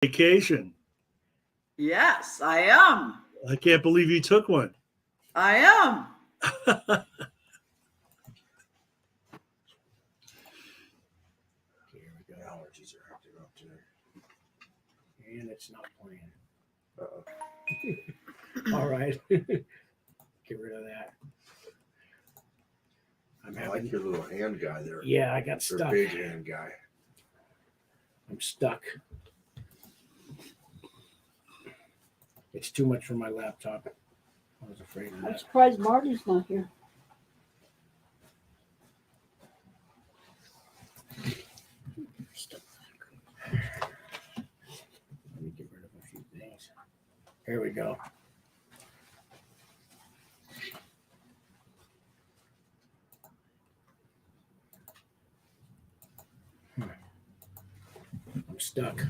Vacation. Yes, I am. I can't believe you took one. I am. Okay, here we go. Allergies are acting up today. And it's not playing. Uh-oh. All right. Get rid of that. I like your little hand guy there. Yeah, I got Your stuck. big hand guy. I'm stuck. It's too much for my laptop. I was afraid of I'm that. surprised Marty's not here. Let me get rid of a few things. Here we go. I'm stuck.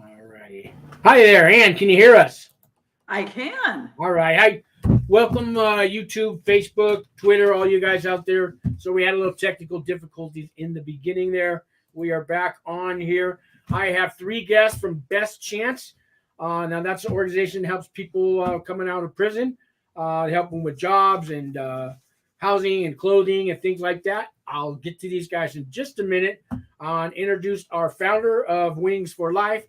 All righty. Hi there, Ann. Can you hear us? I can. All right. Hi. Welcome, YouTube, Facebook, Twitter, all you guys out there. So we had a little technical difficulties in the beginning there. We are back on here. I have 3 guests from Best Chance. Now, that's an organization that helps people coming out of prison, help them with jobs and housing and clothing and things like that. I'll get to these guys in just a minute. Introduce our founder of Wings for Life,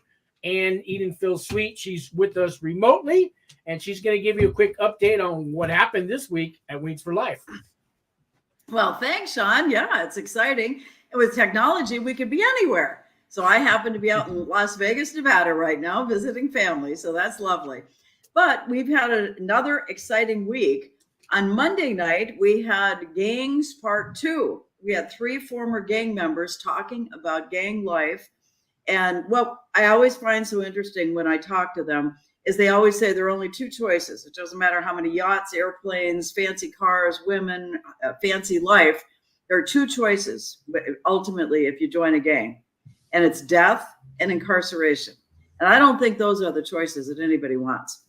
Ann Edenfield-Sweet. She's with us remotely, and she's going to give you a quick update on what happened this week at Wings for Life. Well, thanks, Sean. Yeah, it's exciting. And with technology, we could be anywhere. So I happen to be out in Las Vegas, Nevada right now, visiting family. So that's lovely. But we've had another exciting week. On Monday night, we had Gangs Part 2. We had 3 former gang members talking about gang life. And what I always find so interesting when I talk to them is they always say there are only 2 choices. It doesn't matter how many yachts, airplanes, fancy cars, women, fancy life. There are 2 choices, but ultimately, if you join a gang, and it's death and incarceration. And I don't think those are the choices that anybody wants.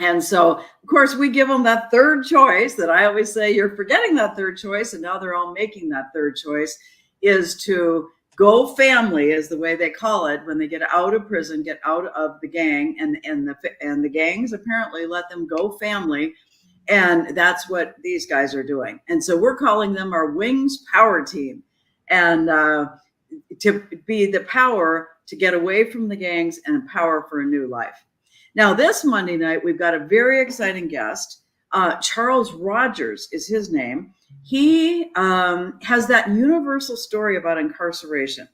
And so, of course, we give them that 3rd choice that I always say, you're forgetting that 3rd choice. And now they're all making that 3rd choice, is to go family, is the way they call it, when they get out of prison, get out of the gang, and the gangs apparently let them go family. And that's what these guys are doing. And so we're calling them our Wings Power Team. And to be the power to get away from the gangs and empower for a new life. Now, this Monday night, we've got a very exciting guest. Charles Rogers is his name. He has that universal story about incarceration.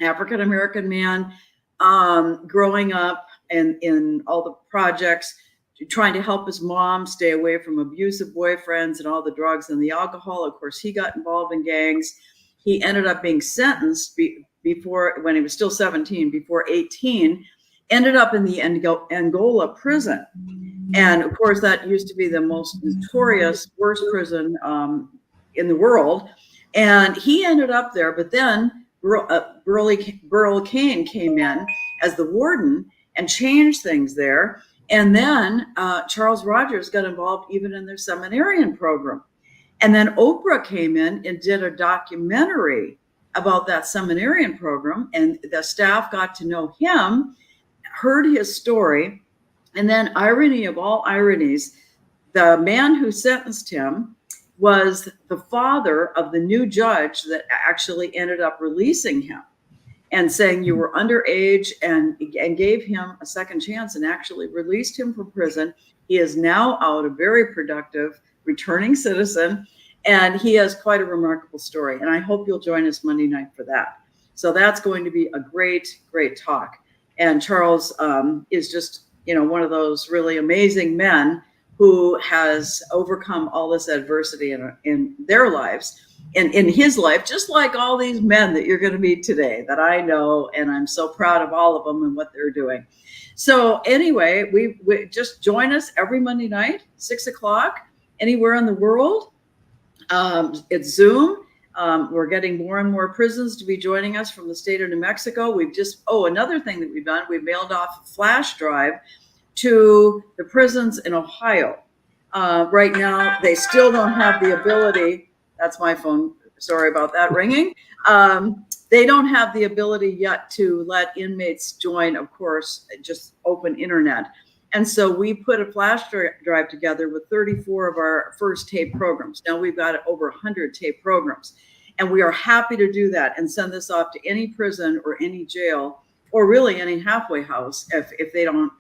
African-American man, growing up in all the projects, trying to help his mom stay away from abusive boyfriends and all the drugs and the alcohol. Of course, he got involved in gangs. He ended up being sentenced before, when he was still 17, before 18, ended up in the Angola prison. And of course, that used to be the most notorious, worst prison in the world. And he ended up there, but then Burl Kane came in as the warden and changed things there. And then Charles Rogers got involved even in their seminarian program. And then Oprah came in and did a documentary about that seminarian program. And the staff got to know him, heard his story. And then, irony of all ironies, the man who sentenced him was the father of the new judge that actually ended up releasing him and saying you were underage, and gave him a second chance and actually released him from prison. He is now out, a very productive, returning citizen, and he has quite a remarkable story. And I hope you'll join us Monday night for that. So that's going to be a great, great talk. And Charles is just, one of those really amazing men who has overcome all this adversity in their lives and in his life, just like all these men that you're going to meet today that I know, and I'm so proud of all of them and what they're doing. So anyway, we just join us every Monday night, 6:00, anywhere in the world. It's Zoom. We're getting more and more prisons to be joining us from the state of New Mexico. We've just, another thing that we've done, we've mailed off a flash drive to the prisons in Ohio. Right now, they still don't have the ability. That's my phone. Sorry about that ringing. They don't have the ability yet to let inmates join, of course, just open internet. And so we put a flash drive together with 34 of our first tape programs. Now we've got over 100 tape programs. And we are happy to do that and send this off to any prison or any jail, or really any halfway house if they don't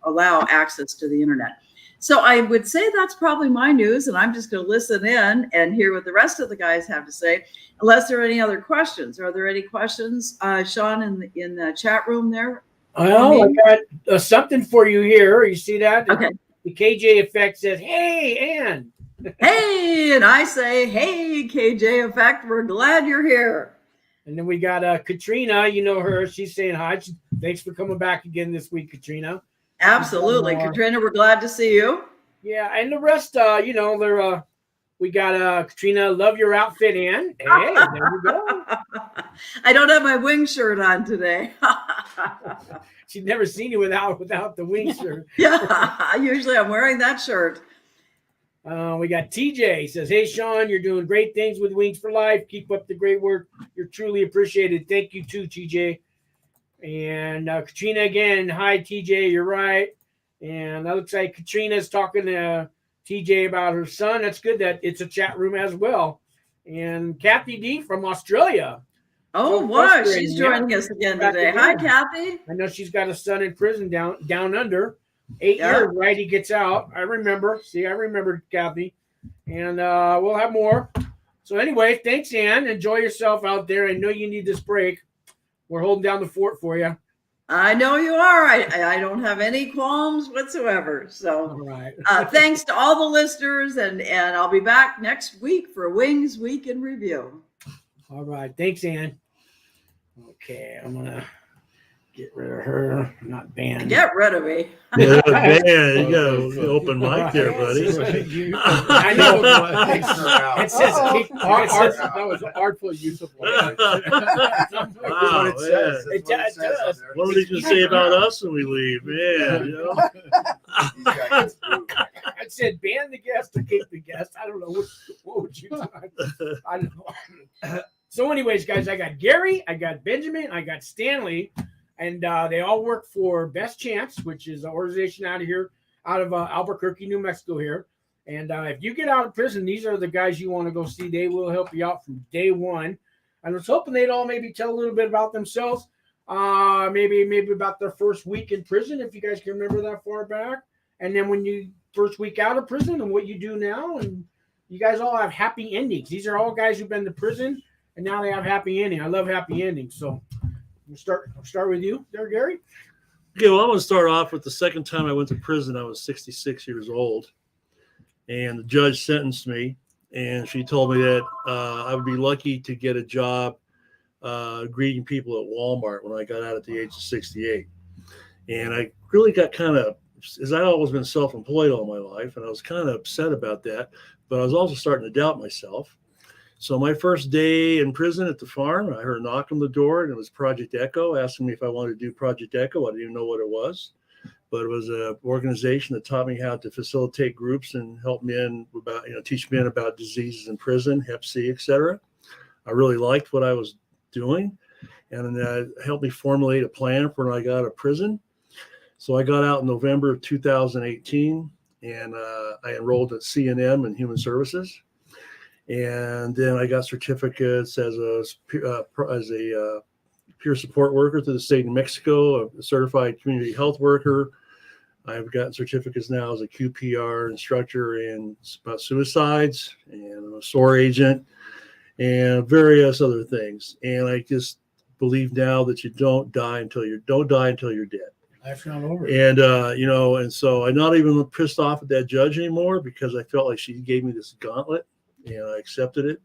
allow access to the internet. So I would say that's probably my news, and I'm just going to listen in and hear what the rest of the guys have to say, unless there are any other questions. Are there any questions, Sean, in the chat room there? Well, I got something for you here. You see that? Okay. The KJ Effect says, "Hey, Ann." Hey, and I say, "Hey, KJ Effect, we're glad you're here." And then we got Katrina. You know her. She's saying hi. Thanks for coming back again this week, Katrina. Absolutely, Katrina. We're glad to see you. Yeah, and the rest, they're. We got Katrina. Love your outfit, Ann. Hey, there you go. I don't have my wing shirt on today. She's never seen you without the wing shirt. Yeah, usually I'm wearing that shirt. We got TJ says, "Hey, Sean, you're doing great things with Wings for Life. Keep up the great work. You're truly appreciated. Thank you too, TJ." And Katrina again, "Hi, TJ. You're right." And that looks like Katrina's talking to TJ about her son. That's good that it's a chat room as well. And Kathy D from Australia. Oh, wow. She's joining us again today. Hi, Kathy. I know she's got a son in prison down under. 8 years, right? He gets out. I remember. See, I remember Kathy. And we'll have more. So anyway, thanks, Ann. Enjoy yourself out there. I know you need this break. We're holding down the fort for you. I know you are. I don't have any qualms whatsoever. So all right. Thanks to all the listeners. And I'll be back next week for Wings Week in Review. All right. Thanks, Ann. Okay. I'm going to get rid of her. Not banned. Get rid of me. Yeah, there you go. Open mic there, buddy. I know. It says that was artful use of language. Wow, It does. What would he just say about us when we leave? Yeah, you know. I said ban the guest or kick the guest. I don't know. What would you do? I don't know. So anyways, guys, I got Gary, I got Benjamin, I got Stanley, and they all work for Best Chance, which is an organization out of Albuquerque, New Mexico here. And if you get out of prison, these are the guys you want to go see. They will help you out from day one. I was hoping they'd all maybe tell a little bit about themselves, maybe about their first week in prison, if you guys can remember that far back. And then when you first week out of prison and what you do now. And you guys all have happy endings. These are all guys who've been to prison, and now they have happy ending. I love happy endings. So we'll start with you there, Gary. Okay, well, I'm going to start off with the second time I went to prison. I was 66 years old, and the judge sentenced me, and she told me that I would be lucky to get a job greeting people at Walmart when I got out at the age of 68. And I really got kind of, as I've always been self-employed all my life, and I was kind of upset about that, but I was also starting to doubt myself. So my first day in prison at the farm, I heard a knock on the door, and it was Project Echo asking me if I wanted to do Project Echo. I didn't even know what it was, but it was an organization that taught me how to facilitate groups and help men about, teach men about diseases in prison, Hep C, etc. I really liked what I was doing, and that helped me formulate a plan for when I got out of prison. So I got out in November of 2018, and I enrolled at CNM in Human Services. And then I got certificates as a peer support worker through the state of New Mexico, a certified community health worker. I've gotten certificates now as a QPR instructor in about suicides, and I'm a SOAR agent and various other things. And I just believe now that you don't die until you're dead. Life's not over. And and so I'm not even pissed off at that judge anymore, because I felt like she gave me this gauntlet, and I accepted it,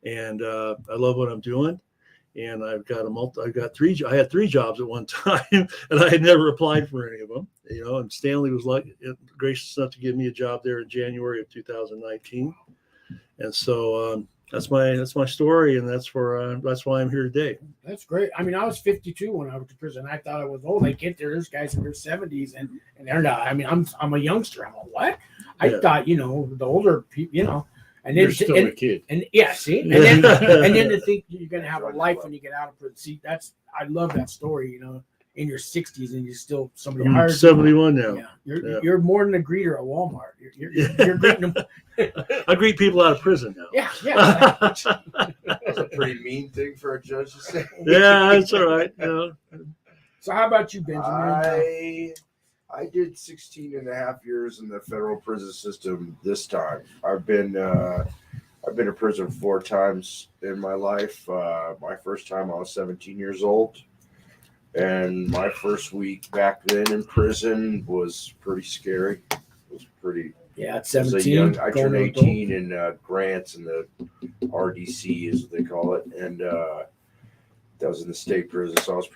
and I love what I'm doing. And I had 3 jobs at one time, and I had never applied for any of them. And Stanley was gracious enough to give me a job there in January of 2019. And so that's my story, and that's why I'm here today. That's great. I mean, I was 52 when I went to prison. I thought I was old. I get there, there's guys in their 70s, and they're not. I mean, I'm a youngster. I'm like, what? I thought, the older people, and then You're still a kid. And yeah, see, and then to think you're gonna have a life when you get out of prison. See, I love that story. In your 60s, and you're still somebody I'm hired. 71 now. Yeah, you're more than a greeter at Walmart. You're greeting them. I greet people out of prison now. Yeah. That's a pretty mean thing for a judge to say. Yeah, that's all right. So how about you, Benjamin? I did 16 and a half years in the federal prison system this time. I've been in prison 4 times in my life. My first time I was 17 years old. And my first week back then in prison was pretty scary. It was pretty. Yeah, at 17. I turned 18 in grants in the RDC, is what they call it, and that was in the state prison. So I was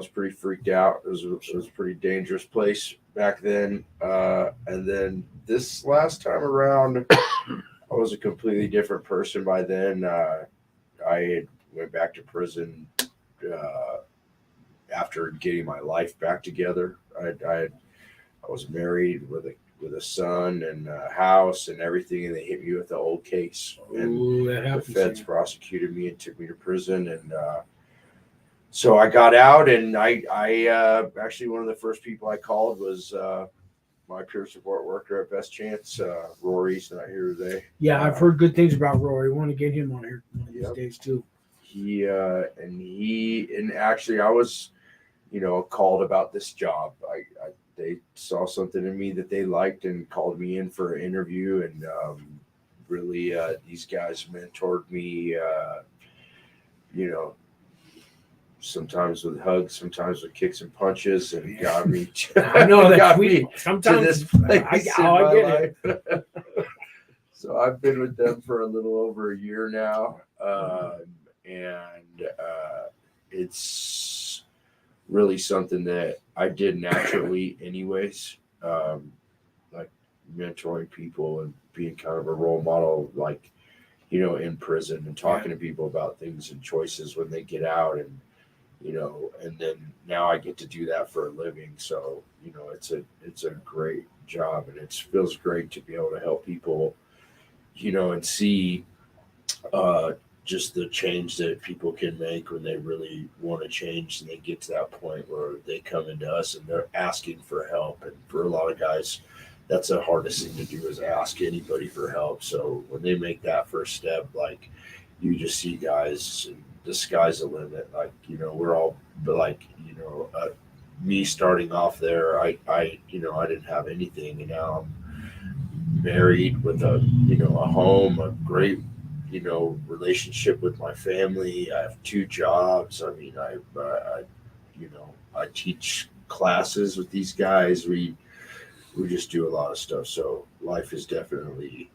pretty freaked out. It was a pretty dangerous place back then. And then this last time around, I was a completely different person by then. I went back to prison after getting my life back together. I was married with a son and a house and everything, and they hit me with the old case. And the feds prosecuted me and took me to prison. And so I got out, and I actually, one of the first people I called was my peer support worker at Best Chance. Rory's not here today. Yeah, I've heard good things about Rory. Want to get him on here one of these days too. And actually I was, called about this job. They saw something in me that they liked and called me in for an interview, and really these guys mentored me, sometimes with hugs, sometimes with kicks and punches, and got me. I know that got we me sometimes to this place I get it. So I've been with them for a little over a year now, and it's really something that I did naturally anyways, like mentoring people and being kind of a role model, like, in prison, and talking to people about things and choices when they get out, and and then now I get to do that for a living. So it's a great job, and it feels great to be able to help people, and see just the change that people can make when they really want to change, and they get to that point where they come into us and they're asking for help. And for a lot of guys, that's the hardest thing to do, is ask anybody for help. So when they make that first step, like, you just see guys, and the sky's the limit. Like, we're all, but like, me starting off there, I didn't have anything, and now I'm married with a home, a great relationship with my family. I have 2 jobs. I mean, I teach classes with these guys. We just do a lot of stuff. So life has definitely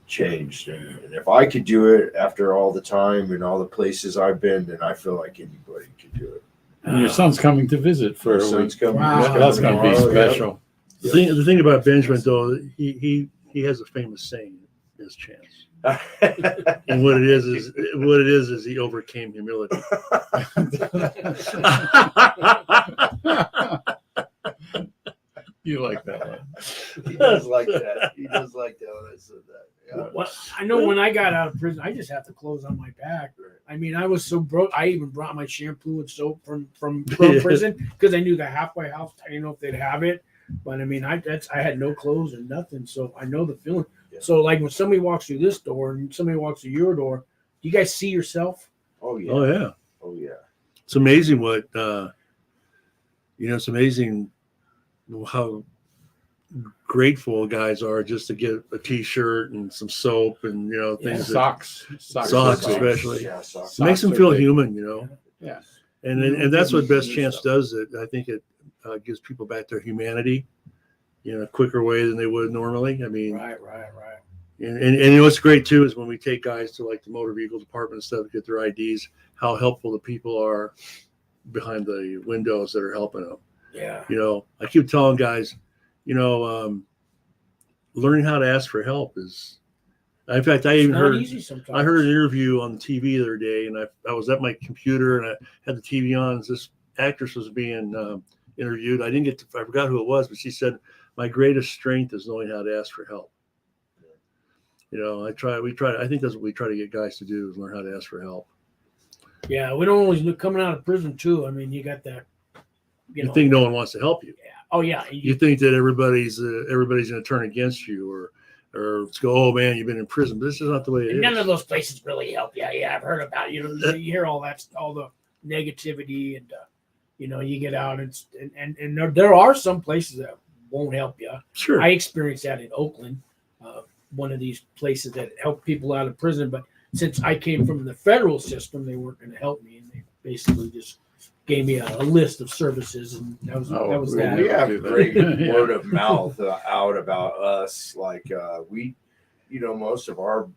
changed. And if I could do it after all the time and all the places I've been, then I feel like anybody could do it. And your son's coming to visit for My a week. son's coming. Wow. He's coming That's going to be tomorrow, yeah. special. The thing about Benjamin, though, he has a famous saying, his chance. And what it is he overcame humility. You like that one. He does like that. He does like that when I said that. Yeah. Well, I know when I got out of prison, I just had the clothes on my back. I mean, I was so broke. I even brought my shampoo and soap from prison because I knew the halfway house. I didn't know if they'd have it, but I mean, I had no clothes and nothing, so I know the feeling. Yeah. So, like when somebody walks through this door and somebody walks through your door, do you guys see yourself? Oh yeah. Oh yeah. Oh yeah. It's amazing what it's amazing how grateful guys are just to get a t-shirt and some soap and things. Socks. Socks especially. Yeah, socks. It makes them are feel big. human. Yeah. And that's what Best New Chance stuff. does. It I think it gives people back their humanity in a quicker way than they would normally. I mean, Right. and what's great too is when we take guys to like the motor vehicle department and stuff to get their IDs, how helpful the people are behind the windows that are helping them. Yeah. I keep telling guys, learning how to ask for help is. In fact, I It's even not heard easy sometimes. I heard an interview on TV the other day, and I was at my computer and I had the TV on. And this actress was being interviewed. I forgot who it was, but she said, "My greatest strength is knowing how to ask for help." I think that's what we try to get guys to do is learn how to ask for help. Yeah, we don't always look coming out of prison too. I mean, you got that. You think no one wants to help you. Yeah. Oh yeah. You think that everybody's going to turn against you or go, oh man, you've been in prison. But this is not the way it is. None of those places really help. Yeah, I've heard about it. You hear all that, all the negativity, and you get out and there are some places that won't help you. Sure. I experienced that in Oakland, one of these places that help people out of prison. But since I came from the federal system, they weren't going to help me, and they basically just gave me a list of services, and that was that. We have great Yeah. word of mouth out about us. Like most of our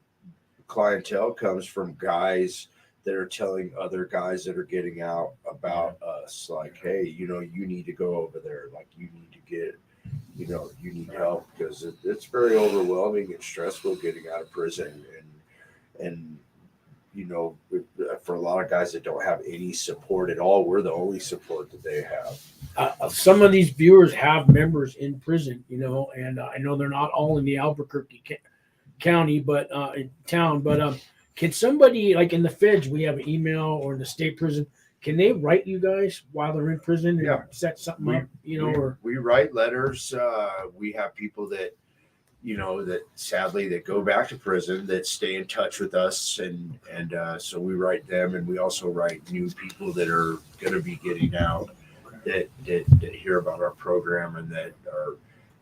clientele comes from guys that are telling other guys that are getting out about us. Like, hey, you need to go over there. Like, you need to get, you need help because it's very overwhelming and stressful getting out of prison. And for a lot of guys that don't have any support at all, we're the only support that they have. Some of these viewers have members in prison, and I know they're not all in the Albuquerque county, but in town. But can somebody, like in the feds, we have an email, or in the state prison, can they write you guys while they're in prison and Yeah. set something up? Or We write letters. We have people that that sadly that go back to prison that stay in touch with us, and so we write them, and we also write new people that are going to be getting out that hear about our program and that are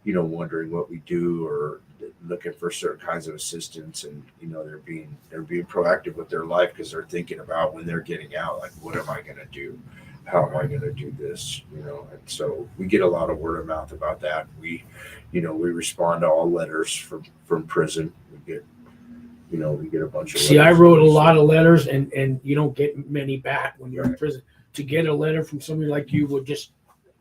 wondering what we do or looking for certain kinds of assistance, and they're being proactive with their life because they're thinking about when they're getting out, like, what am I going to do? How am I going to do this? And so we get a lot of word of mouth about that. We respond to all letters from prison. We get a bunch of see, letters. I wrote a lot of letters, and you don't get many back when you're in prison. To get a letter from somebody like you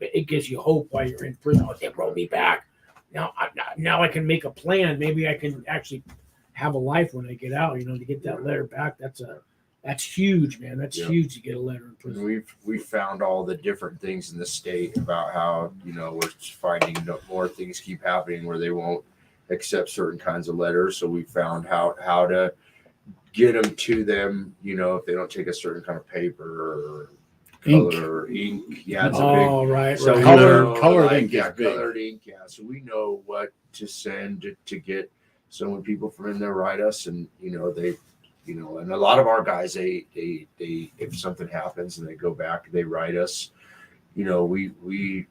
it gives you hope while you're in prison. Oh, they wrote me back. Now I can make a plan. Maybe I can actually have a life when I get out. To get that letter back. That's huge, man. That's huge to get a letter in prison. We've found all the different things in the state about how we're finding more things keep happening where they won't accept certain kinds of letters. So we found how to get them to them. If they don't take a certain kind of paper or color or ink. Yeah, it's a big. Right. So colored ink is big. Colored ink. Yeah, so we know what to send to get. So when people from in there write us, and they. And a lot of our guys, they if something happens and they go back, they write us. We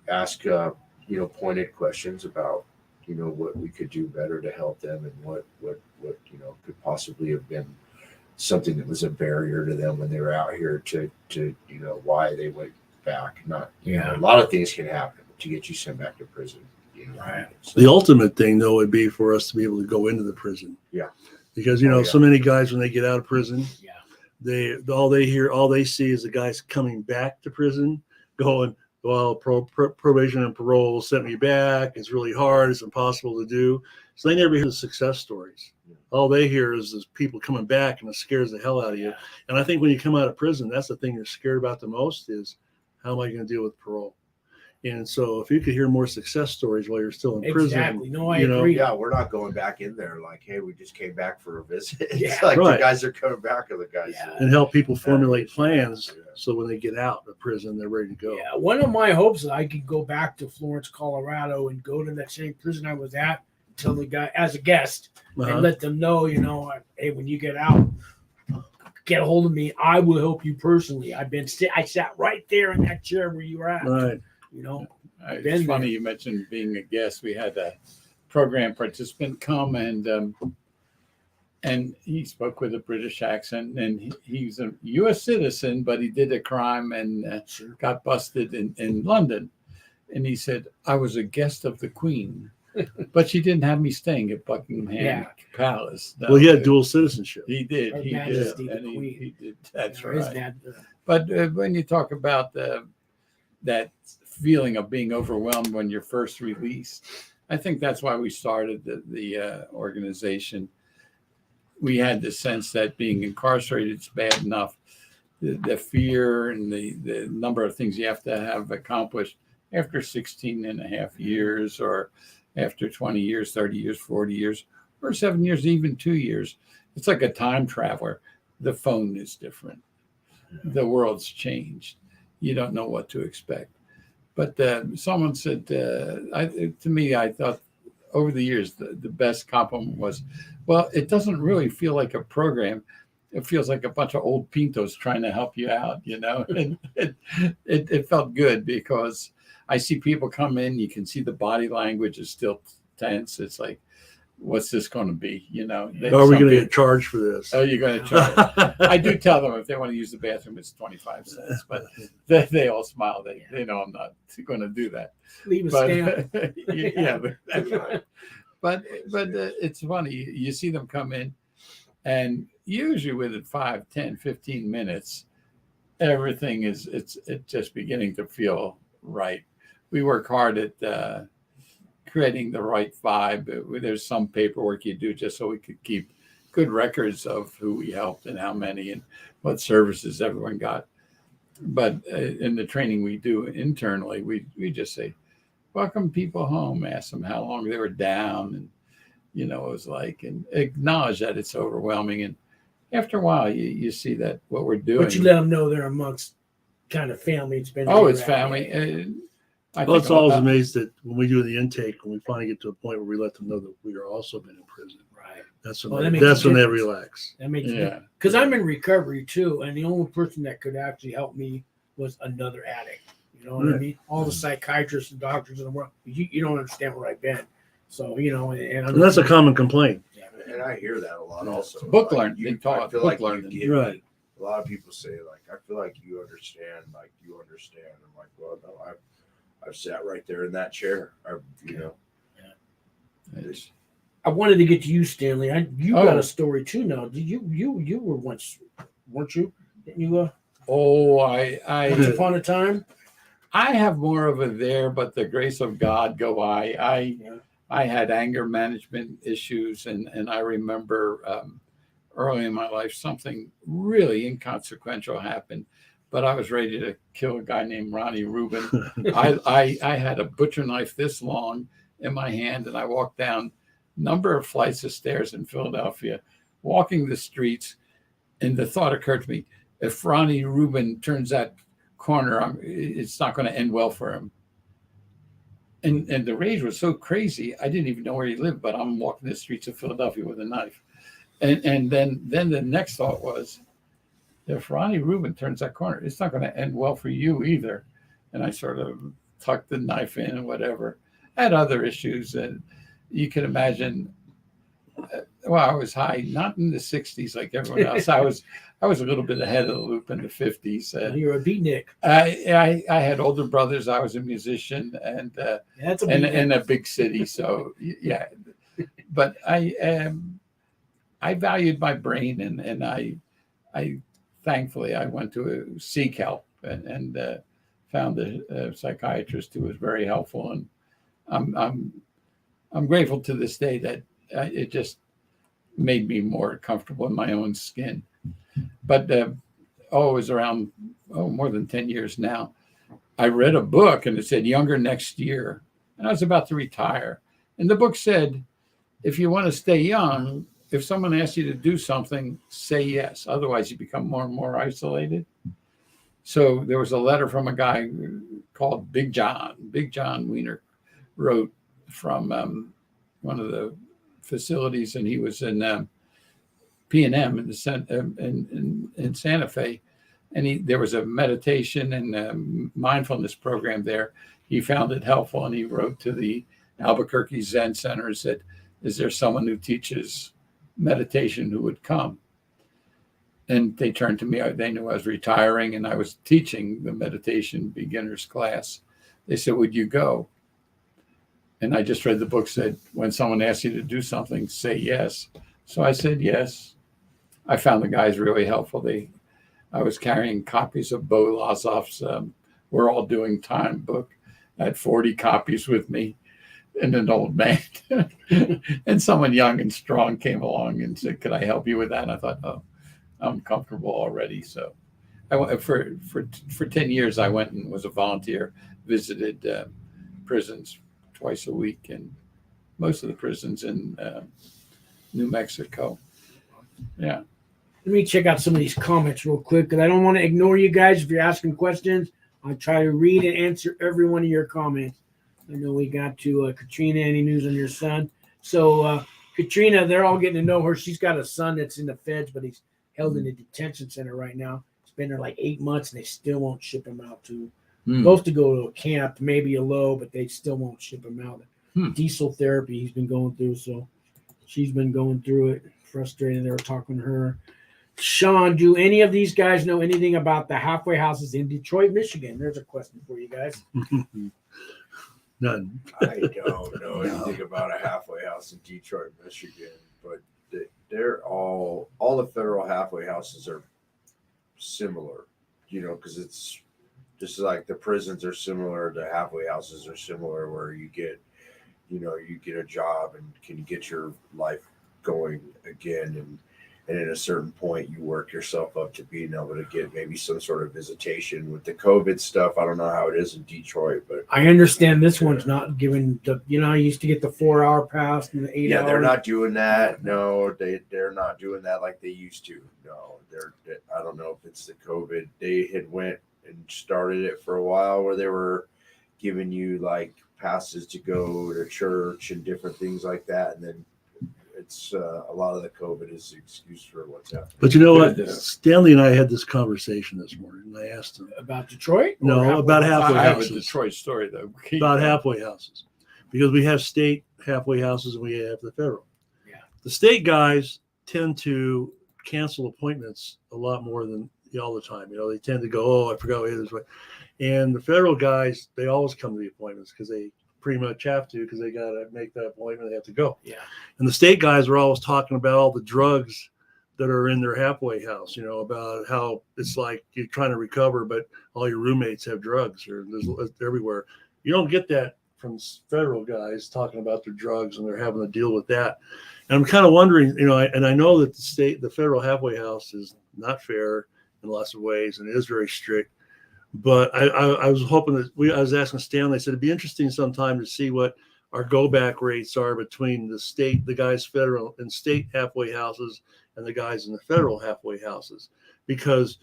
ask pointed questions about what we could do better to help them, and what could possibly have been something that was a barrier to them when they were out here to why they went back. Not, Yeah. a lot of things can happen to get you sent back to prison. Right. So, The ultimate thing, though, would be for us to be able to go into the prison. Yeah. Because, Oh, yeah. so many guys, when they get out of prison, Yeah. all they see is the guys coming back to prison going, well, probation and parole sent me back. It's really hard. It's impossible to do. So they never hear the success stories. All they hear is people coming back, and it scares the hell out of you. And I think when you come out of prison, that's the thing you're scared about the most is, how am I going to deal with parole? And so if you could hear more success stories while you're still in prison. Exactly. No, I you know, agree. yeah, we're not going back in there like, hey, we just came back for a visit. Yeah. It's like Right. the guys are coming back, are the guys. Yeah. and help people formulate plans Yeah. so when they get out of prison, they're ready to go. Yeah, one of my hopes is I could go back to Florence, Colorado, and go to that same prison I was at until the guy as a guest Uh-huh. and let them know, hey, when you get out, get a hold of me. I will help you personally. I sat right there in that chair where you were at. Right. It's Been funny there. you mentioned being a guest. We had a program participant come and he spoke with a British accent, and he's a U.S. citizen, but he did a crime and got busted in London. And he said, I was a guest of the Queen, but she didn't have me staying at Buckingham Palace. No, Well, he had dual citizenship. He did. Her He did. Majesty the And Queen. he did. That's There is right. that, But when you talk about that feeling of being overwhelmed when you're first released, I think that's why we started the organization. We had the sense that being incarcerated is bad enough. The fear and the number of things you have to have accomplished after 16 and a half years, or after 20 years, 30 years, 40 years, or 7 years, even 2 years. It's like a time traveler. The phone is different. The world's changed. You don't know what to expect. But someone said, to me, I thought over the years, the best compliment was, well, it doesn't really feel like a program. It feels like a bunch of old pintos trying to help you out, And it felt good because I see people come in, you can see the body language is still tense. It's like, what's this going to be? Are we going to get charged for this? Oh, you're going to charge. I do tell them if they want to use the bathroom, it's 25 cents, but they all smile. They know I'm not going to do that. leave a But stamp. yeah, but that's right. But it's funny. You see them come in, and usually within 5, 10, 15 minutes, everything it's just beginning to feel right. We work hard at creating the right vibe. There's some paperwork you do just so we could keep good records of who we helped and how many and what services everyone got. But in the training we do internally, we just say, welcome people home, ask them how long they were down, and it was like, and acknowledge that it's overwhelming. And after a while, you see that what we're doing. But you let them know they're amongst kind of family. It's been It's family. Well, it's always amazed that when we do the intake, when we finally get to a point where we let them know that we are also been in prison, Right. that's Well, when that they, makes a that's when they difference. relax. That makes Yeah. because I'm in recovery too, and the only person that could actually help me was another addict. You know what I Right. mean? All the psychiatrists and doctors in the world, you don't understand where I've been. So and And that's a common complaint. And I hear that a lot also. Book Like, learn. you- They taught I feel book like you learning. get Right. me. A lot of people say, like, I feel like you understand. Like, you understand. I'm like, well, no, I've sat right there in that chair. It's- I wanted to get to you, Stanley. You got Oh. a story too now. Did you were once, weren't you? Didn't you? Once I upon a time. I have more of it there, but the grace of God go I had anger management issues, and I remember early in my life something really inconsequential happened, but I was ready to kill a guy named Ronnie Rubin. I had a butcher knife this long in my hand, and I walked down a number of flights of stairs in Philadelphia, walking the streets, and the thought occurred to me: if Ronnie Rubin turns that corner, it's not going to end well for him. And the rage was so crazy, I didn't even know where he lived, but I'm walking the streets of Philadelphia with a knife. And then the next thought was, if Ronnie Rubin turns that corner, it's not going to end well for you either. And I sort of tucked the knife in and whatever. I had other issues, and you can imagine well, I was high, not in the 60s like everyone else. I was a little bit ahead of the loop in the 50s. You're a beatnik. I had older brothers. I was a musician and That's a in beatnik. a big city. So yeah, but I valued my brain and I thankfully I went to seek help and found a psychiatrist who was very helpful, and I'm grateful to this day that it just made me more comfortable in my own skin. But it was around more than 10 years now. I read a book and it said younger next year, and I was about to retire. And the book said, if you want to stay young, if someone asks you to do something, say yes. Otherwise, you become more and more isolated. So there was a letter from a guy called Big John. Big John Wiener wrote from one of the facilities, and he was in P&M in Santa Fe. And there was a meditation and mindfulness program there. He found it helpful, and he wrote to the Albuquerque Zen Center and said, is there someone who teaches meditation who would come? And they turned to me. They knew I was retiring and I was teaching the meditation beginners class. They said, would you go? And I just read the book, said, when someone asks you to do something, say yes. So I said yes. I found the guys really helpful. I was carrying copies of Bo Lozov's We're All Doing Time book. I had 40 copies with me, and an old man. And someone young and strong came along and said, could I help you with that? And I thought, oh, I'm comfortable already. So I went for 10 years, I went and was a volunteer, visited prisons twice a week, and most of the prisons in New Mexico. Yeah. Let me check out some of these comments real quick, because I don't want to ignore you guys. If you're asking questions, I'll try to read and answer every one of your comments. I know we got to Katrina. Any news on your son? So Katrina, they're all getting to know her. She's got a son that's in the feds, but he's held in a detention center right now. He's been there like 8 months, and they still won't ship him out to. Supposed to go to a camp, maybe a low, but they still won't ship him out. Diesel therapy he's been going through, so she's been going through it. Frustrated. They were talking to her. Sean, do any of these guys know anything about the halfway houses in Detroit, Michigan? There's a question for you guys. None. I don't know anything about a halfway house in Detroit, Michigan, but they're all the federal halfway houses are similar, because it's just like the prisons are similar, the halfway houses are similar, where you get a job and can get your life going again, and at a certain point you work yourself up to being able to get maybe some sort of visitation. With the COVID stuff, I don't know how it is in Detroit, but I understand this one's not given the, I used to get the 4-hour pass and the 8 hour. Yeah, they're not doing that. No, they're not doing that like they used to. No, I don't know if it's the COVID. They had went and started it for a while where they were giving you like passes to go to church and different things like that, and then it's a lot of the COVID is the excuse for what's happening. But you know what? Stanley and I had this conversation this morning, and I asked him about Detroit. No, about halfway I have houses. a Detroit story though. About halfway houses, because we have state halfway houses and we have the federal. Yeah. The state guys tend to cancel appointments a lot more than all the time. They tend to go, oh, I forgot what it is. And the federal guys, they always come to the appointments because they pretty much have to, because they got to make that appointment. They have to go. Yeah. And the state guys are always talking about all the drugs that are in their halfway house, about how it's like you're trying to recover, but all your roommates have drugs, or there's everywhere. You don't get that from federal guys talking about their drugs and they're having to deal with that. And I'm kind of wondering, and I know that the federal halfway house is not fair in lots of ways, and it is very strict. But I was hoping that I was asking Stanley, I said, it'd be interesting sometime to see what our go back rates are between the guys federal and state halfway houses and the guys in the federal halfway houses, because,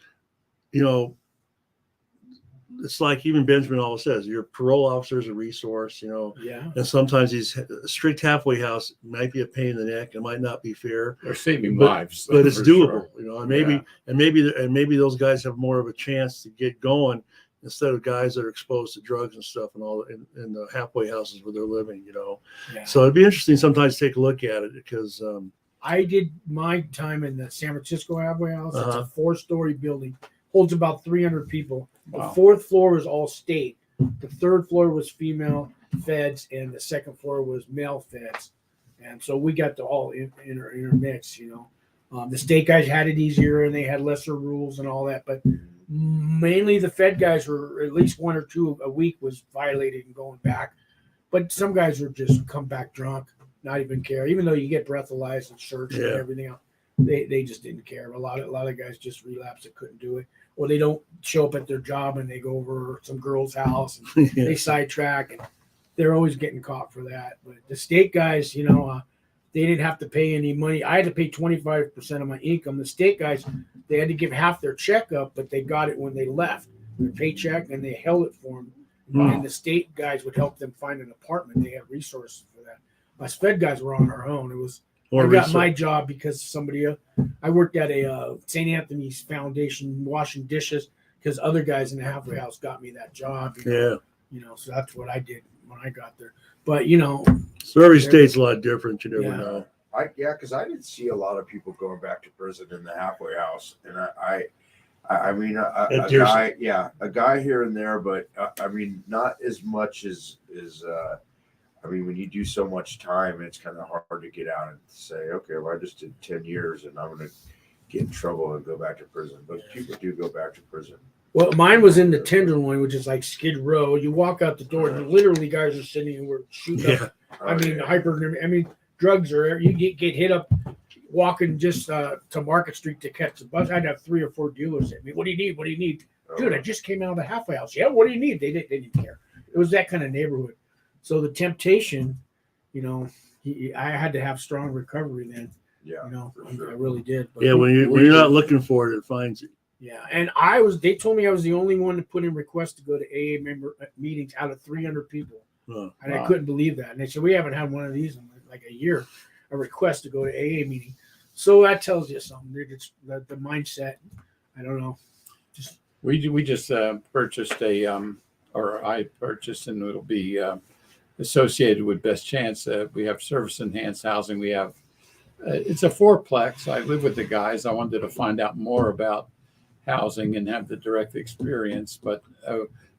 it's like even Benjamin always says, your parole officer is a resource, Yeah. and sometimes these strict halfway house might be a pain in the neck. It might not be fair. They're saving lives, but it's doable, sure. and maybe those guys have more of a chance to get going instead of guys that are exposed to drugs and stuff and all in the halfway houses where they're living, Yeah. So it'd be interesting sometimes to take a look at it, because I did my time in the San Francisco halfway house. It's Uh-huh. a 4-story building, holds about 300 people. Wow. The 4th floor was all state. The 3rd floor was female feds, and the 2nd floor was male feds. And so we got to all intermix, you know. The state guys had it easier, and they had lesser rules and all that. But mainly the fed guys were at least 1 or 2 a week was violated and going back. But some guys were just come back drunk, not even care. Even though you get breathalyzed and searched and everything else, they just didn't care. A lot of guys just relapsed and couldn't do it. Or they don't show up at their job and they go over some girl's house and they sidetrack, and they're always getting caught for that. But the state guys, you know, they didn't have to pay any money. I had to pay 25% of my income. The state guys, they had to give half their check up, but they got it when they left, their paycheck, and they held it for them. Wow. And the state guys would help them find an apartment. They had resources for that. Us Fed guys were on our own. It was I got my job because somebody. I worked at a St. Anthony's Foundation washing dishes because other guys in the halfway house got me that job. You know, so that's what I did when I got there. But you know, so every state's a lot different. You never Yeah. know. Because I didn't see a lot of people going back to prison in the halfway house, and I mean, a guy here and there, but I mean, not as much as I mean, when you do so much time, it's kind of hard to get out and say, okay, well, I just did 10 years and I'm going to get in trouble and go back to prison. But people do go back to prison. Well, mine was in the Tenderloin, which is like Skid Row. You walk out the door, and literally guys are sitting and we're shooting up. I mean, drugs are. You get hit up walking just to Market Street to catch the bus. I'd have 3 or 4 dealers hit me. What do you need? What do you need? Dude, I just came out of the halfway house. Yeah, what do you need? They didn't care. It was that kind of neighborhood. So the temptation, you know, I had to have strong recovery then. Yeah, you know, sure. I really did. But Yeah, when you're not looking for it, it finds you. Yeah, and they told me I was the only one to put in requests to go to AA member meetings out of 300 people. Oh, And I couldn't believe that. And they said, we haven't had one of these in like a year, a request to go to AA meeting. So that tells you something. It's the mindset. I don't know. We just purchased or I purchased, and it'll be associated with Best Chance. We have service enhanced housing. We have it's a 4-plex. I live with the guys. I wanted to find out more about housing and have the direct experience, but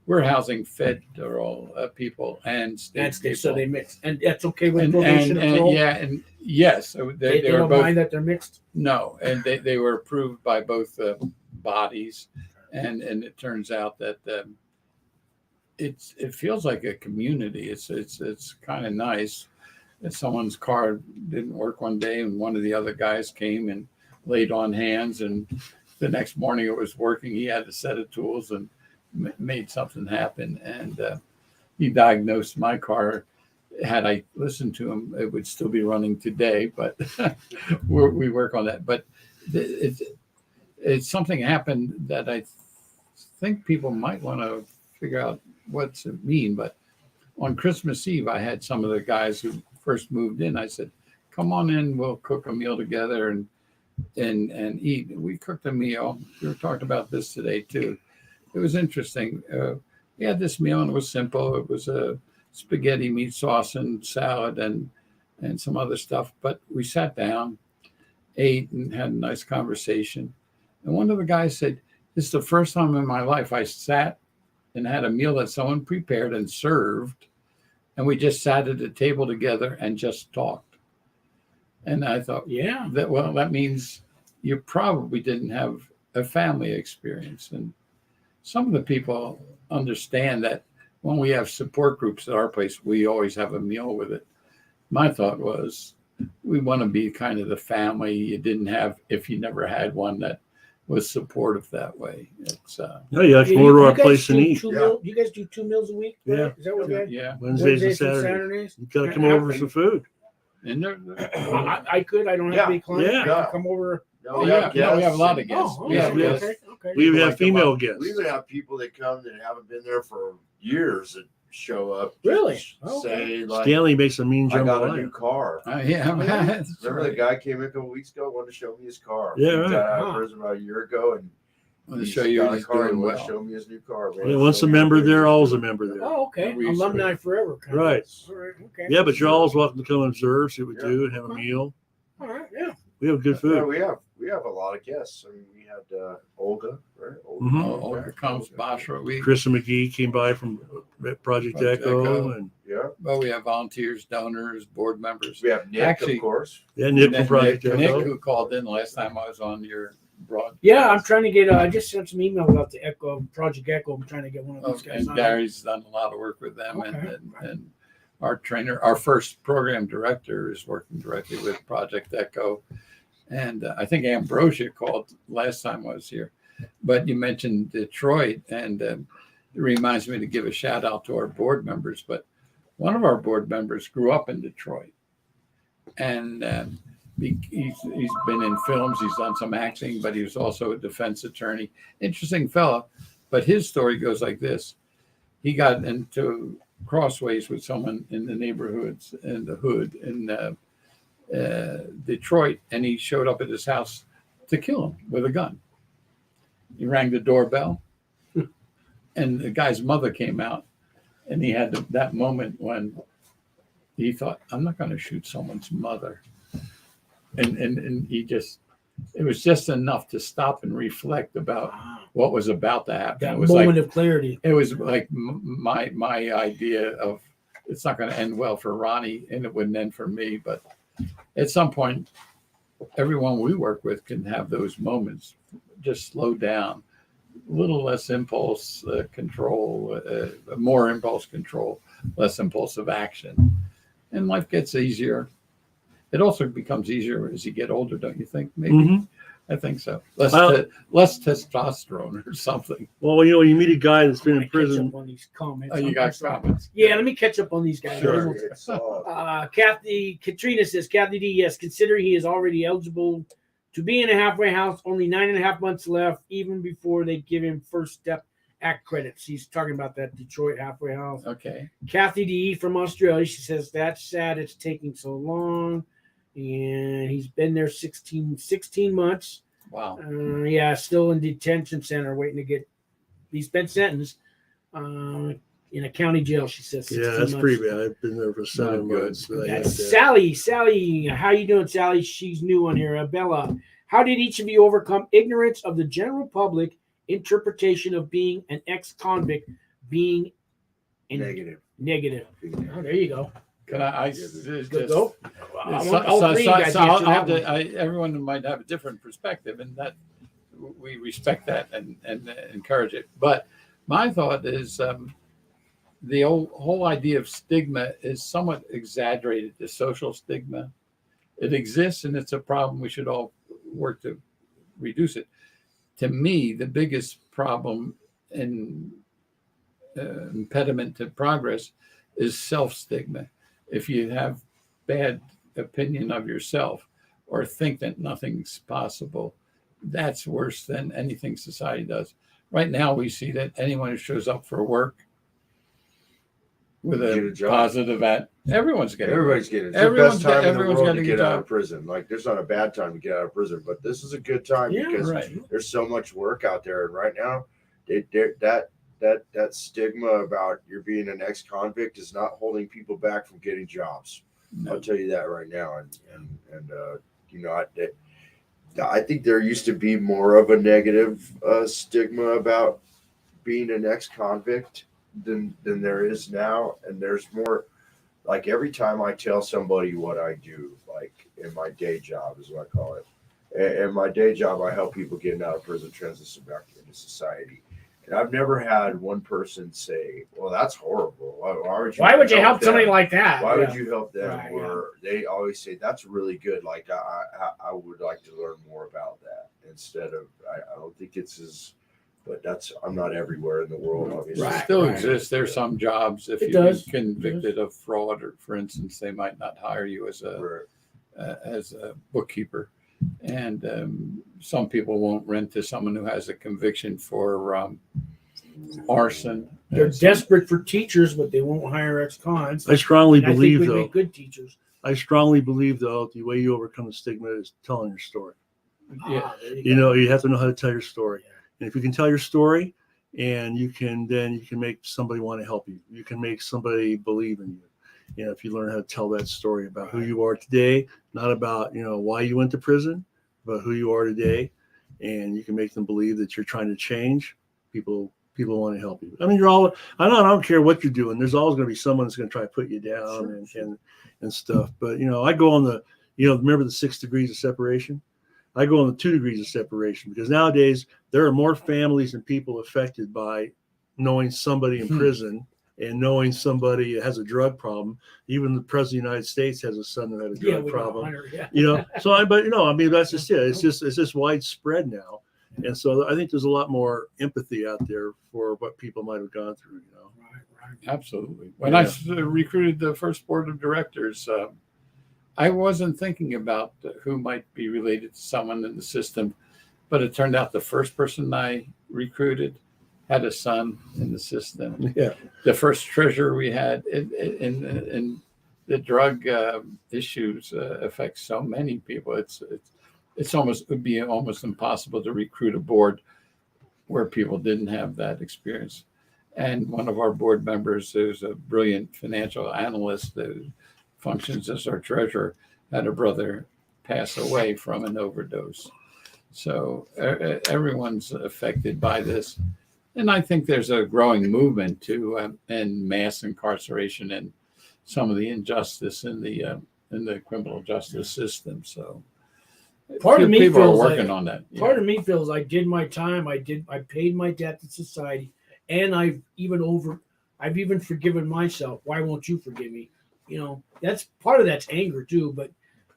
we're housing federal people and state people. So they mix, and that's okay with probation and parole? And yes, they were don't both, mind that they're mixed. No, and they were approved by both bodies, and it turns out that it feels like a community. It's kind of nice. That someone's car didn't work one day, and one of the other guys came and laid on hands, and the next morning it was working. He had a set of tools and made something happen, and he diagnosed my car. Had I listened to him, it would still be running today, but we work on that. But it's something happened that I think people might want to figure out what's it mean. But on Christmas Eve, I had some of the guys who first moved in. I said, come on in, we'll cook a meal together and eat. We cooked a meal. We were talking about this today too. It was interesting. We had this meal and it was simple. It was a spaghetti, meat sauce, and salad and some other stuff. But we sat down, ate, and had a nice conversation. And one of the guys said, this is the first time in my life I sat and had a meal that someone prepared and served, and we just sat at a table together and just talked. And I thought, that means you probably didn't have a family experience. And some of the people understand that when we have support groups at our place, we always have a meal with it. My thought was, we want to be kind of the family you didn't have if you never had one that was supportive that way. It's you have to go to our place and eat. You guys do 2 meals a week? Right? Yeah. Is that what you guys? Yeah. Wednesdays and Saturdays. You got to come over for some food. And I could. I don't have to be client. Yeah. I can come over. No, we have a lot of guests. Oh, We have okay, guests. okay. We even have female guests. We even have people that come that haven't been there for years that show up. Really? Say like, Stanley makes a mean I got a jambalaya. new car. Remember the guy came in a couple weeks ago, wanted to show me his car. Yeah, He right. got out of prison about a year ago, and to show you got a he's car. doing He wanted well. to show me his new car. Yeah, once a member there, always a member there. Oh, okay. We used to- Alumni forever. Right. All right. Okay. Yeah, but you're always welcome to come and observe, see what we Yeah. do, and have a meal. All right. Yeah. We have good Yeah, food. we have a lot of guests. I mean, we had Olga, right? Olga, Mhm. Olga comes, Basra. Chris and McGee came by from Project Project Echo, Echo. and Yeah. Well, we have volunteers, donors, board members. We have Nick, Actually, of course. yeah, Nick from Project Nick, Echo. who called in last time I was on your broadcast. Yeah, I'm trying to get. I just sent some email about the Echo Project Echo. I'm trying to get one of these guys And on. Gary's done a lot of work with them, Okay. and our trainer, our first program director, is working directly with Project Echo, and I think Ambrosia called last time I was here. But you mentioned Detroit, and it reminds me to give a shout out to our board members. But one of our board members grew up in Detroit, and he's been in films. He's done some acting, but he was also a defense attorney. Interesting fellow. But his story goes like this: he got into crossways with someone in the neighborhoods in the hood in Detroit, and he showed up at his house to kill him with a gun. He rang the doorbell, and the guy's mother came out, and he had that moment when he thought, "I'm not going to shoot someone's mother," and he just. It was just enough to stop and reflect about what was about to happen. That It was moment like, of clarity. it was like my idea of it's not going to end well for Ronnie, and it wouldn't end for me. But at some point, everyone we work with can have those moments. Just slow down, a little less impulse control, more impulse control, less impulsive action, and life gets easier. It also becomes easier as you get older, don't you think? Maybe. Mhm. I think so. Less testosterone or something. Well, you know, when you meet a guy that's been I'm in gonna catch prison, up on these comments. Oh, you got comments? Yeah, let me catch up on these guys. Sure. It's, Katrina says, Kathy D, yes, considering he is already eligible to be in a halfway house, only 9.5 months left, even before they give him First Step Act credits. He's talking about that Detroit halfway house. Okay. Kathy D from Australia, she says, that's sad it's taking so long. And he's been there 16 months. Wow. Yeah, still in detention center waiting to get, he's been sentenced in a county jail, she says. 16 yeah, that's months. pretty bad. I've been there for 7 Not good. months. But I got That's that. Sally, how you doing, Sally? She's new on here. Bella, how did each of you overcome ignorance of the general public interpretation of being an ex-convict being negative. negative? Oh, there you go. Can I Good just, go. I want all three you guys to answer that one. everyone might have a different perspective, and that we respect that and encourage it. But my thought is the whole idea of stigma is somewhat exaggerated. The social stigma, it exists, and it's a problem. We should all work to reduce it. To me, the biggest problem and impediment to progress is self-stigma. If you have bad opinion of yourself or think that nothing's possible, that's worse than anything society does. Right now, we see that anyone who shows up for work with Get a a job. positive everyone's getting Everybody's getting it. It's Everyone's the best time in the everyone's world getting to a get out job. of prison. Like, there's not a bad time to get out of prison, but this is a good time Yeah, because right. there's so much work out there. And right now, that stigma about you're being an ex-convict is not holding people back from getting jobs. No. I'll tell you that right now. And you know, I think there used to be more of a negative stigma about being an ex-convict than there is now. And there's more. Like, every time I tell somebody what I do, like in my day job is what I call it. In my day job, I help people getting out of prison transition back into society. And I've never had one person say, "Well, that's horrible. Why would you help them? somebody like that? Why Yeah. would you help them?" Right, Or they always say, "That's really good. Like, I would like to learn more about that." Instead of, I don't think it's as, but I'm not everywhere in the world, obviously. It Right, still right. exists. There's some jobs, if It you've does. been convicted of fraud, or for instance, they might not hire you as a bookkeeper. And some people won't rent to someone who has a conviction for arson. They're desperate for teachers, but they won't hire ex-cons. I strongly And I think believe, we'd though, make good teachers. I strongly believe, though, the way you overcome the stigma is telling your story. Yeah. There You go. know, you have to know how to tell your story. And if you can tell your story, and you can make somebody want to help you. You can make somebody believe in you. if you learn how to tell that story about who you are today, not about, why you went to prison, but who you are today, and you can make them believe that you're trying to change, people want to help you. I mean, I don't care what you're doing. There's always going to be someone that's going to try to put you down and stuff. But, I go on the, remember the 6 degrees of separation? I go on the 2 degrees of separation, because nowadays there are more families and people affected by knowing somebody in prison and knowing somebody that has a drug problem. Even the president of the United States has a son that had a drug problem. So I mean, that's just it. It's just widespread now. And so I think there's a lot more empathy out there for what people might have gone through, Right. Absolutely. When I recruited the first board of directors, I wasn't thinking about who might be related to someone in the system, but it turned out the first person I recruited had a son in the system. Yeah. The first treasurer we had in the drug issues affect so many people. It would be almost impossible to recruit a board where people didn't have that experience. And one of our board members, who's a brilliant financial analyst that functions as our treasurer, had a brother pass away from an overdose. So everyone's affected by this. And I think there's a growing movement to end mass incarceration and some of the injustice in the criminal justice system. So part of me people feels are working on that. Part of me feels I did my time. I paid my debt to society, and I've even forgiven myself. Why won't you forgive me? That's part of that's anger too. But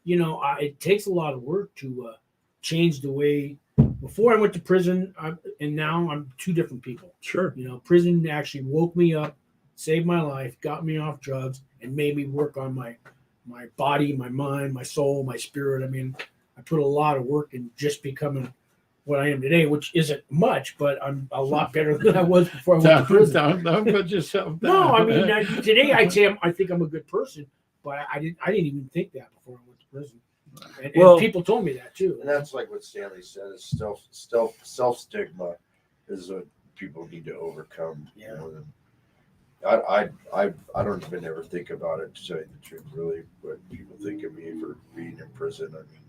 it takes a lot of work to change the way. Before I went to prison, and now I'm two different people. Sure. Prison actually woke me up, saved my life, got me off drugs, and made me work on my body, my mind, my soul, my spirit. I mean, I put a lot of work in just becoming what I am today, which isn't much, but I'm a lot better than I was before I went to prison. Don't put yourself down. No, I mean, today I'd say I think I'm a good person, but I didn't even think that before I went to prison. And people told me that too. And that's like what Stanley said, is self-stigma is what people need to overcome. Yeah. I don't even ever think about it, to tell you the truth, really, what people think of me for being in prison. I mean,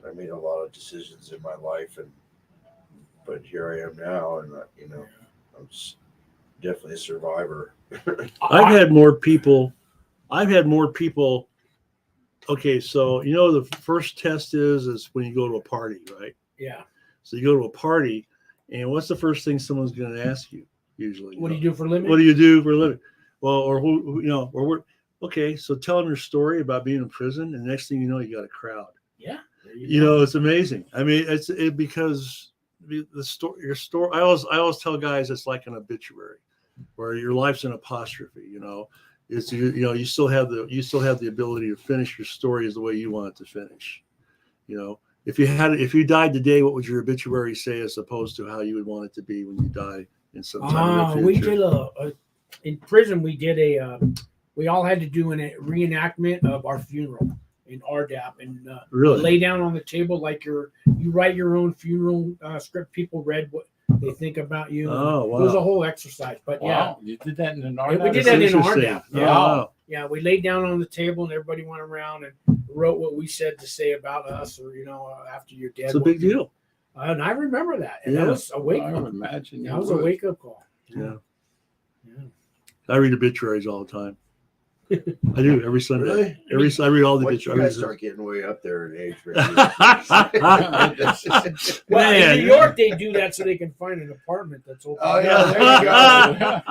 I made a lot of decisions in my life, but here I am now, and I'm definitely a survivor. I've had more people. Okay, so the first test is when you go to a party, right? Yeah. So you go to a party, and what's the first thing someone's going to ask you usually? What do you do for a living? What do you do for a living? Well, or okay, so tell them your story about being in prison, and the next thing you know, you got a crowd. Yeah. It's amazing. I mean, because the story, your story. I always tell guys it's like an obituary, where your life's an apostrophe. It's you still have the ability to finish your story as the way you want it to finish. If you died today, what would your obituary say as opposed to how you would want it to be when you die in some time in the future? We did in prison. We did we all had to do a reenactment of our funeral in RDAP, and really lay down on the table like you write your own funeral script. People read what they think about you. Oh, wow. It was a whole exercise. But wow. You did that in an RDAP? We did that in RDAP. Yeah. Yeah. Wow. Yeah, we laid down on the table and everybody went around and wrote what we said to say about us, or after you're dead. It's a big deal. And I remember that. And that was a wake I up. would imagine. That was a wake up call. Yeah. Yeah. I read obituaries all the time. I do every Sunday. Really? I read all the Once you obituaries. guys start getting way up there in age, Well, Man. in New York, they do that so they can find an apartment that's open. Oh, yeah, there you go.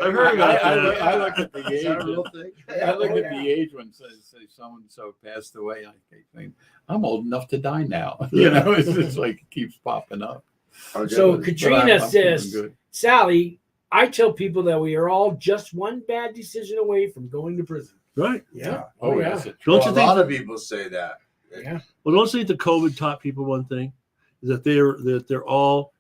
I've heard about that. I look at the Is that a age. real thing? I look at the age when say someone so passed away. I think I'm old enough to die now. It's just like it keeps popping up. So But Katrina I'm says, feeling good. Sally, I tell people that we are all just one bad decision away from going to prison. Right. Yeah. Oh, yeah. yes. Don't Well, you a think? lot of people say that. Yeah. Well, don't you think the COVID taught people one thing? Is that they're all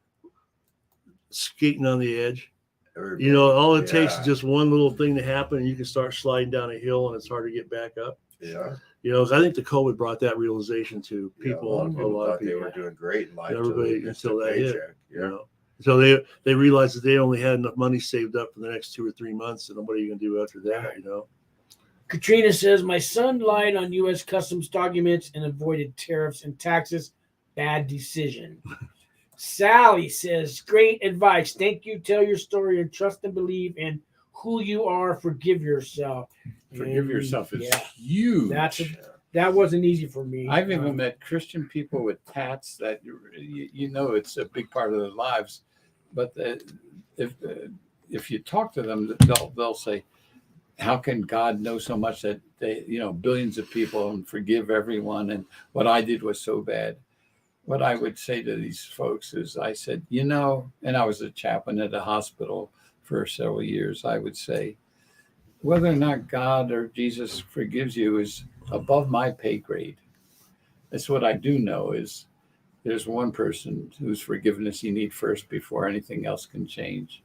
skating on the edge. Everybody- All it takes Yeah. is just one little thing to happen, and you can start sliding down a hill, and it's hard to get back up. Yeah. I think the COVID brought that realization to Yeah, people. a lot of people thought they people. were doing great in life. Everybody until that hit. paycheck. You Yeah. know? So they realized that they only had enough money saved up for the next 2 or 3 months, and what are you going to do after that? Katrina says, my son lied on U.S. Customs documents and avoided tariffs and taxes. Bad decision. Sally says, great advice. Thank you. Tell your story and trust and believe in who you are. Forgive yourself. Forgive yourself is Yeah. huge. That wasn't easy for me. I've even met Christian people with tats that you know it's a big part of their lives, but if you talk to them, they'll say, "How can God know so much that they, billions of people and forgive everyone? And what I did was so bad." What I would say to these folks is, I said, and I was a chaplain at a hospital for several years. I would say, whether or not God or Jesus forgives you is above my pay grade. That's what I do know is there's one person whose forgiveness you need first before anything else can change.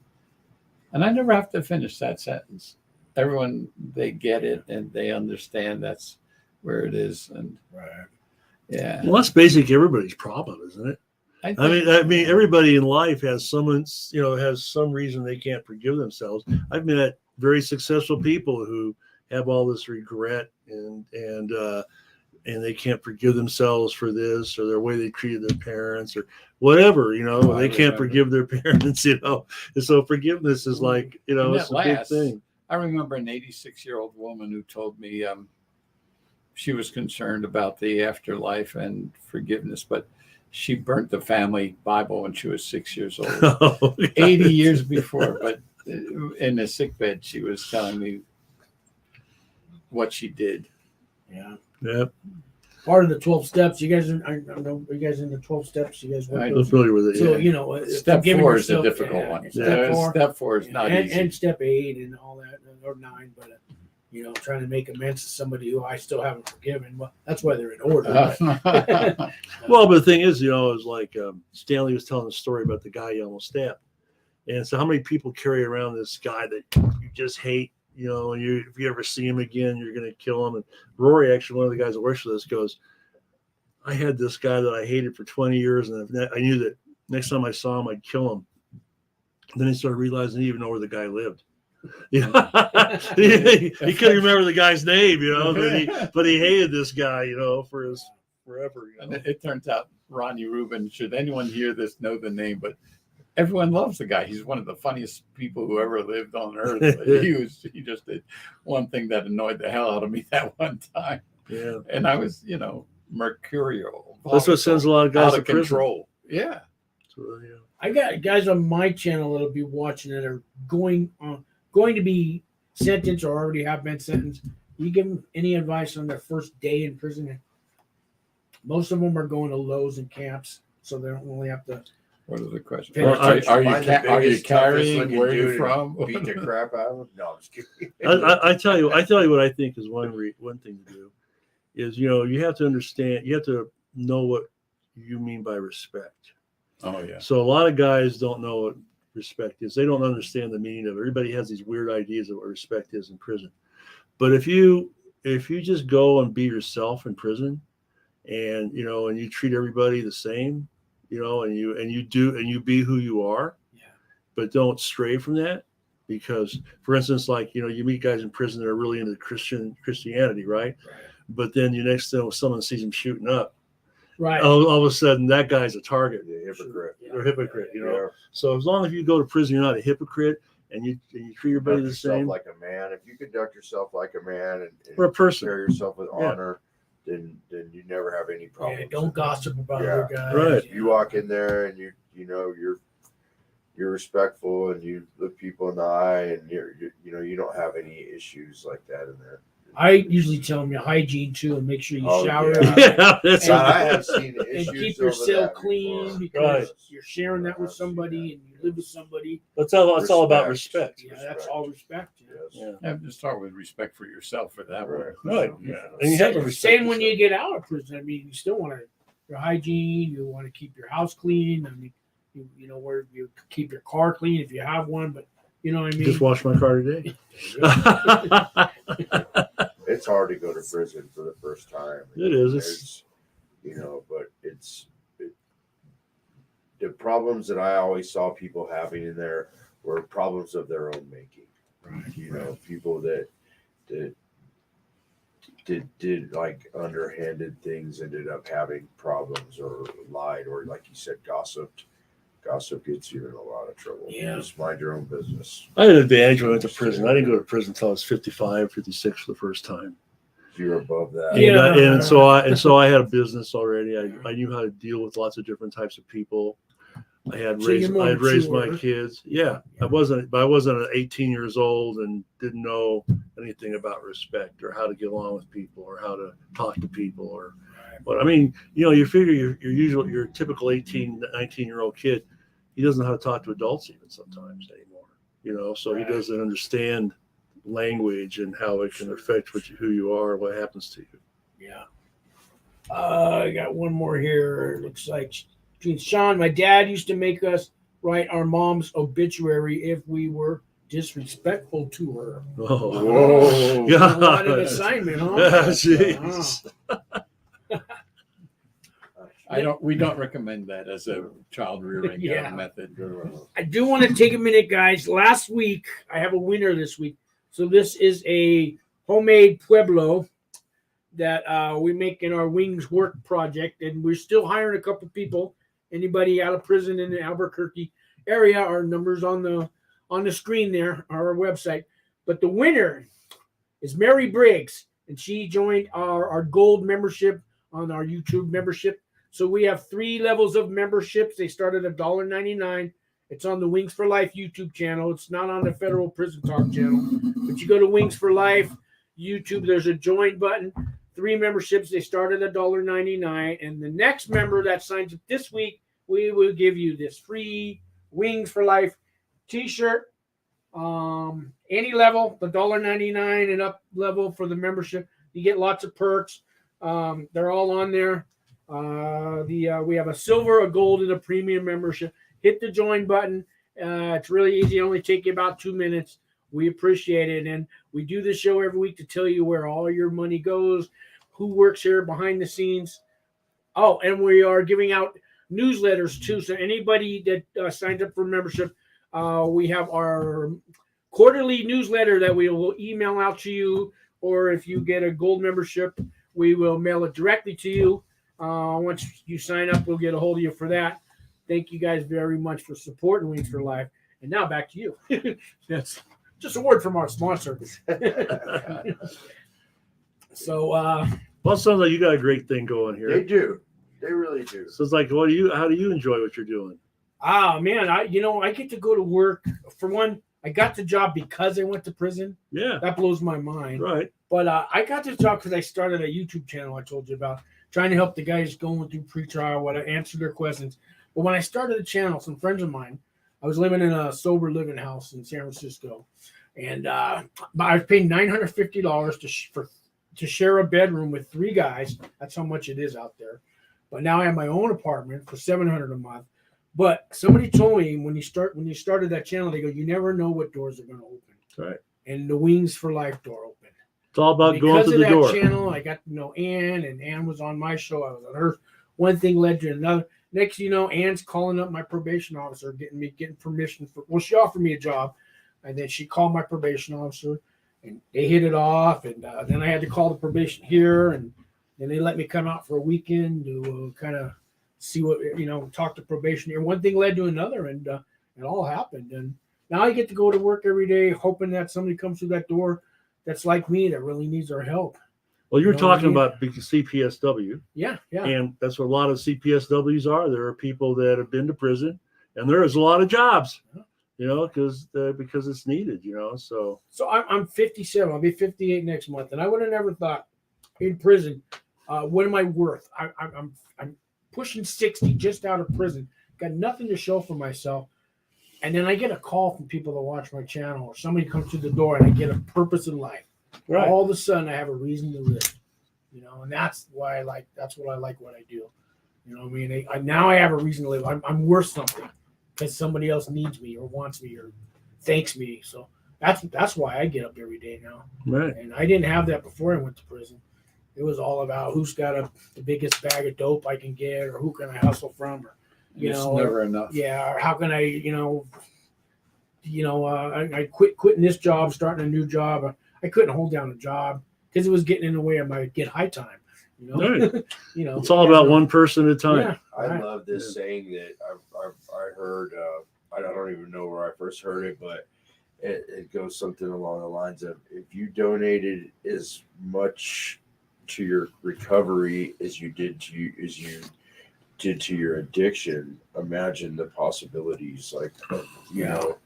And I never have to finish that sentence. Everyone, they get it and they understand that's where it is. And yeah. Well, that's basically everybody's problem, isn't it? I mean, everybody in life has has some reason they can't forgive themselves. I've met very successful people who have all this regret and they can't forgive themselves for this or the way they treated their parents or whatever, they can't forgive their parents, and so forgiveness is like, it's a big thing. I remember an 86-year-old woman who told me she was concerned about the afterlife and forgiveness, but she burnt the family Bible when she was 6 years old, 80 years before. But in the sickbed, she was telling me what she did. Yeah. Yep. Part of the 12 steps. You guys, I don't know, are you guys in the 12 steps? You guys I'm familiar with it. So, yeah. Step 4 is a yourself, difficult one. Step 4 is not easy. And step 8 and all that, or 9, but trying to make amends to somebody who I still haven't forgiven. Well, that's why they're in order. Well, but the thing is, it's like Stanley was telling a story about the guy he almost stabbed. And so how many people carry around this guy that you just hate, and if you ever see him again, you're going to kill him. And Rory, actually, one of the guys that works with us, goes, I had this guy that I hated for 20 years, and I knew that next time I saw him, I'd kill him. And then he started realizing he didn't even know where the guy lived. He couldn't remember the guy's name, but he hated this guy, for his forever. And it turns out Ronnie Rubin, should anyone hear this, know the name, but everyone loves the guy. He's one of the funniest people who ever lived on earth. He just did one thing that annoyed the hell out of me that one time. Yeah. And I was, mercurial. That's what sends a lot of guys out of control. Yeah. So, yeah. I got guys on my channel that'll be watching that are going to be sentenced or already have been sentenced. You give them any advice on their first day in prison? Most of them are going to Lowe's and camps, so they don't really have to. What is the question? Well, are you carrying? Where you're from? Beat the crap out of them? No, I'm just kidding. I tell you what I think is one thing to do is, you have to understand, you have to know what you mean by respect. Oh, yeah. So a lot of guys don't know what respect is. They don't understand the meaning of it. Everybody has these weird ideas of what respect is in prison. But if you just go and be yourself in prison and, and you treat everybody the same, and you be who you are, but don't stray from that. Because, for instance, like, you meet guys in prison that are really into Christianity, right? But then you next thing someone sees them shooting up, right? All of a sudden that guy's a target. Yeah, hypocrite. They're a hypocrite, Yeah. So as long as you go to prison, you're not a hypocrite, and you treat everybody the same. Like a man. If you conduct yourself like a man and or a person, carry yourself with honor, then you never have any problems. Yeah, don't gossip about other guys. Right. You walk in there and you're respectful and you look people in the eye and you don't have any issues like that in there. I usually tell them your hygiene too, and make sure you shower. Yeah, that's I have seen issues and keep your cell clean because Right. you're sharing that with somebody and you live with somebody. That's all about respect. Yeah, that's all respect. Yeah. You have to start with respect for yourself for that one. Right. Yeah. And you have to respect Same when you get out of prison. I mean, you still want your hygiene. You want to keep your house clean. I mean, where you keep your car clean if you have one. But you know what I mean. Just washed my car today. It's hard to go to prison for the first time. It is. But the problems that I always saw people having in there were problems of their own making. Right. People that did like underhanded things, ended up having problems or lied or, like you said, gossiped. Gossip gets you in a lot of trouble. Yeah. Just mind your own business. I had an advantage when I went to prison. I didn't go to prison until I was 55, 56 for the first time. You're above that. Yeah. And so I had a business already. I knew how to deal with lots of different types of people. I had raised my kids. Yeah. I wasn't 18 years old and didn't know anything about respect or how to get along with people or how to talk to people or but I mean, you figure your typical 18, 19-year-old kid, he doesn't know how to talk to adults even sometimes anymore. So he doesn't understand language and how it can affect who you are, what happens to you. Yeah. I got one more here. It looks like Sean, my dad used to make us write our mom's obituary if we were disrespectful to her. Oh, Whoa. yeah. What an assignment, huh? Yeah, jeez. We don't recommend that as a child rearing Yeah. method. I do want to take a minute, guys. Last week, I have a winner this week. So this is a homemade Pueblo that we make in our Wings Work project, and we're still hiring a couple people. Anybody out of prison in the Albuquerque area, our numbers on the screen there, our website. But the winner is Mary Briggs, and she joined our gold membership on our YouTube membership. So we have 3 levels of memberships. They start at $1.99. It's on the Wings for Life YouTube channel. It's not on the Federal Prison Talk channel. But you go to Wings for Life YouTube, there's a join button. 3 memberships, they start at $1.99. And the next member that signs up this week, we will give you this free Wings for Life t-shirt. Any level, the $1.99 and up level for the membership. You get lots of perks. They're all on there. We have a silver, a gold, and a premium membership. Hit the join button. It's really easy. It only take you about 2 minutes. We appreciate it. And we do this show every week to tell you where all your money goes, who works here behind the scenes. Oh, and we are giving out newsletters too. So anybody that signs up for membership, we have our quarterly newsletter that we will email out to you. Or if you get a gold membership, we will mail it directly to you. Once you sign up, we'll get a hold of you for that. Thank you guys very much for supporting Wings for Life. And now back to you. Yes. Just a word from our sponsor. So, Well, it sounds like you got a great thing going here. They do. They really do. So it's like, how do you enjoy what you're doing? man, I get to go to work. For one, I got the job because I went to prison. Yeah. That blows my mind. Right. But I got this job because I started a YouTube channel I told you about, trying to help the guys going through pretrial, answer their questions. But when I started the channel, some friends of mine, I was living in a sober living house in San Francisco, and I was paying $950 to share a bedroom with 3 guys. That's how much it is out there. But now I have my own apartment for $700 a month. But somebody told me when you started that channel, they go, you never know what doors are going to open. Right. And the Wings for Life door opened. It's all about going to the door. Because of that channel, I got to know Ann, and Ann was on my show. I was on hers. One thing led to another. Next, Ann's calling up my probation officer, getting permission she offered me a job, and then she called my probation officer, and they hit it off. And then I had to call the probation here, and then they let me come out for a weekend to kind of see what, talk to probation here. One thing led to another, and it all happened. And now I get to go to work every day, hoping that somebody comes through that door that's like me, that really needs our help. Well, you're talking about CPSW. Yeah. And that's what a lot of CPSWs are. There are people that have been to prison, and there is a lot of jobs, because it's needed, So I'm 57. I'll be 58 next month, and I would have never thought in prison, what am I worth? I'm pushing 60, just out of prison, got nothing to show for myself. And then I get a call from people that watch my channel, or somebody comes through the door, and I get a purpose in life. Right. All of a sudden, I have a reason to live, and that's why that's what I like what I do. Now I have a reason to live. I'm worth something because somebody else needs me or wants me or thanks me. So that's why I get up every day now. Right. And I didn't have that before I went to prison. It was all about who's got the biggest bag of dope I can get, or who can I hustle from, or it's never enough. Yeah, or how can I, I quitting this job, starting a new job. I couldn't hold down a job because it was getting in the way of my get high time. You know, Right. you know, It's all about one person at a time. Yeah, I right. love this saying that I heard. I don't even know where I first heard it, but it goes something along the lines of, if you donated as much to your recovery as you did to your addiction, imagine the possibilities. Like, you know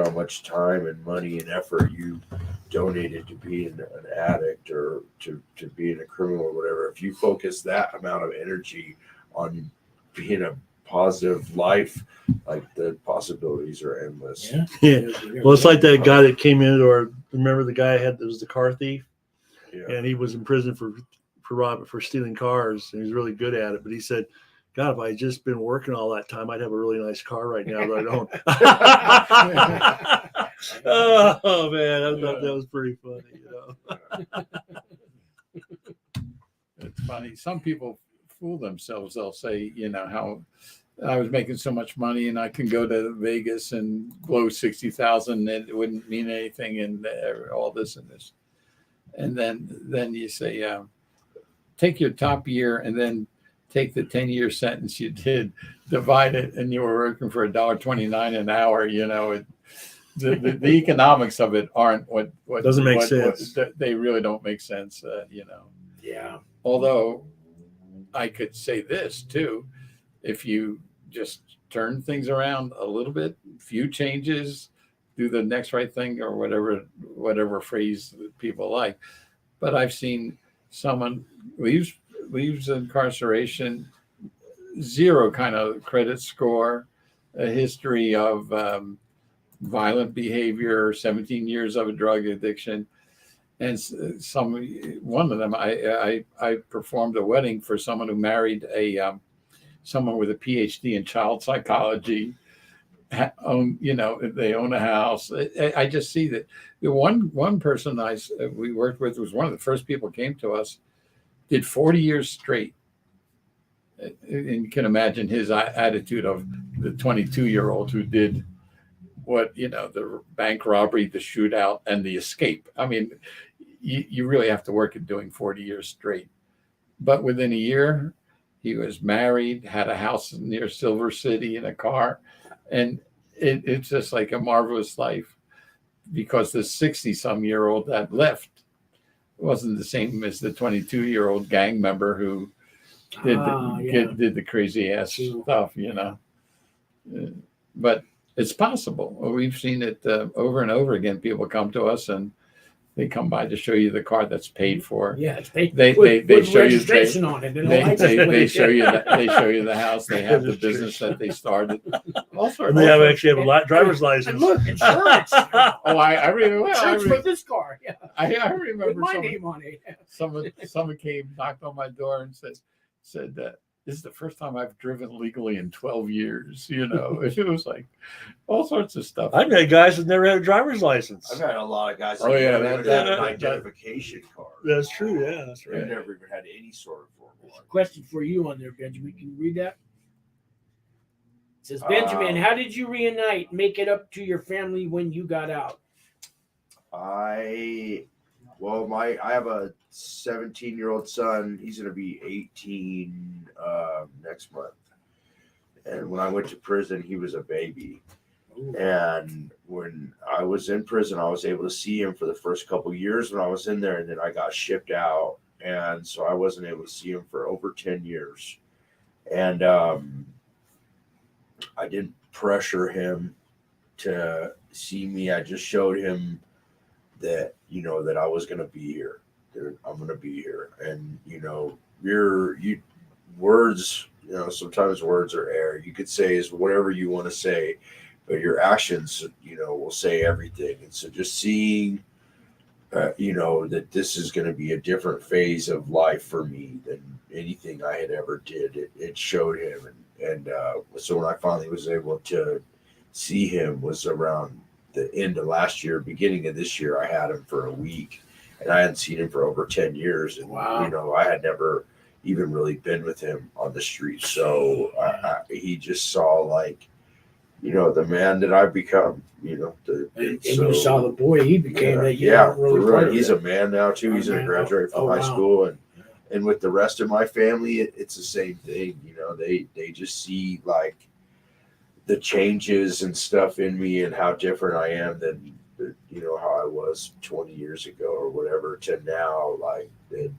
how much time and money and effort you donated to being an addict or to being a criminal or whatever. If you focus that amount of energy on being a positive life, like, the possibilities are endless. Yeah. Yeah. Well, it's like that guy that came in, or remember the guy that was the car thief, Yeah. and he was in prison for stealing cars, and he's really good at it. But he said, God, if I had just been working all that time, I'd have a really nice car right now that I don't. Oh man, I thought that was pretty funny. It's funny. Some people fool themselves. They'll say, how I was making so much money and I can go to Vegas and blow 60,000 and it wouldn't mean anything, and all this and this. And then you say, take your top year and then take the 10-year sentence you did, divide it, and you were working for $1.29 an hour. The economics of it aren't what Doesn't make sense. They really don't make sense. Yeah. Although I could say this too, if you just turn things around a little bit, few changes, do the next right thing, or whatever phrase that people like. But I've seen someone leaves incarceration, zero kind of credit score, a history of violent behavior, 17 years of a drug addiction. And one of them, I performed a wedding for someone who married someone with a PhD in child psychology. They own a house. I just see that the one person we worked with was one of the first people who came to us, did 40 years straight. And you can imagine his attitude of the 22-year-old who did the bank robbery, the shootout, and the escape. I mean, you really have to work at doing 40 years straight. But within a year, he was married, had a house near Silver City and a car. And it's just like a marvelous life, because the 60-some-year-old that left wasn't the same as the 22-year-old gang member who did the crazy ass stuff, But it's possible. We've seen it over and over again. People come to us and they come by to show you the car that's paid for. Yeah, it's paid. They show you registration on it. They show you the house. They have the business that they started. And they actually have a driver's license. And look, insurance. I remember. Insurance for this car. Yeah. I remember with my name on it. Someone came, knocked on my door, and said that this is the first time I've driven legally in 12 years. It was like all sorts of stuff. I've met guys that never had a driver's license. I've had a lot of guys Oh, yeah, that that- had an identification card. That's true. Yeah, that's I've right. never even had any sort of formal. Question for you on there, Benjamin. Can you read that? It says, Benjamin, how did you reunite, make it up to your family when you got out? I have a 17-year-old son. He's going to be 18 next month. And when I went to prison, he was a baby. Ooh. And when I was in prison, I was able to see him for the first couple of years when I was in there, and then I got shipped out. And so I wasn't able to see him for over 10 years. And I didn't pressure him to see me. I just showed him that, that I was going to be here, that I'm going to be here. And, words, sometimes words are air. You could say is whatever you want to say, but your actions, will say everything. And so just seeing, that this is going to be a different phase of life for me than anything I had ever did. It showed him. And so when I finally was able to see him was around the end of last year, beginning of this year. I had him for a week, and I hadn't seen him for over 10 years. And, Wow. I had never even really been with him on the street. So he just saw, like, the man that I've become. And you saw the boy he became that you yeah, weren't really for part real. of He's that. a man now too. He's gonna graduate from high school, and with the rest of my family, it's the same thing. They just see like the changes and stuff in me and how different I am than how I was 20 years ago or whatever to now. Like that,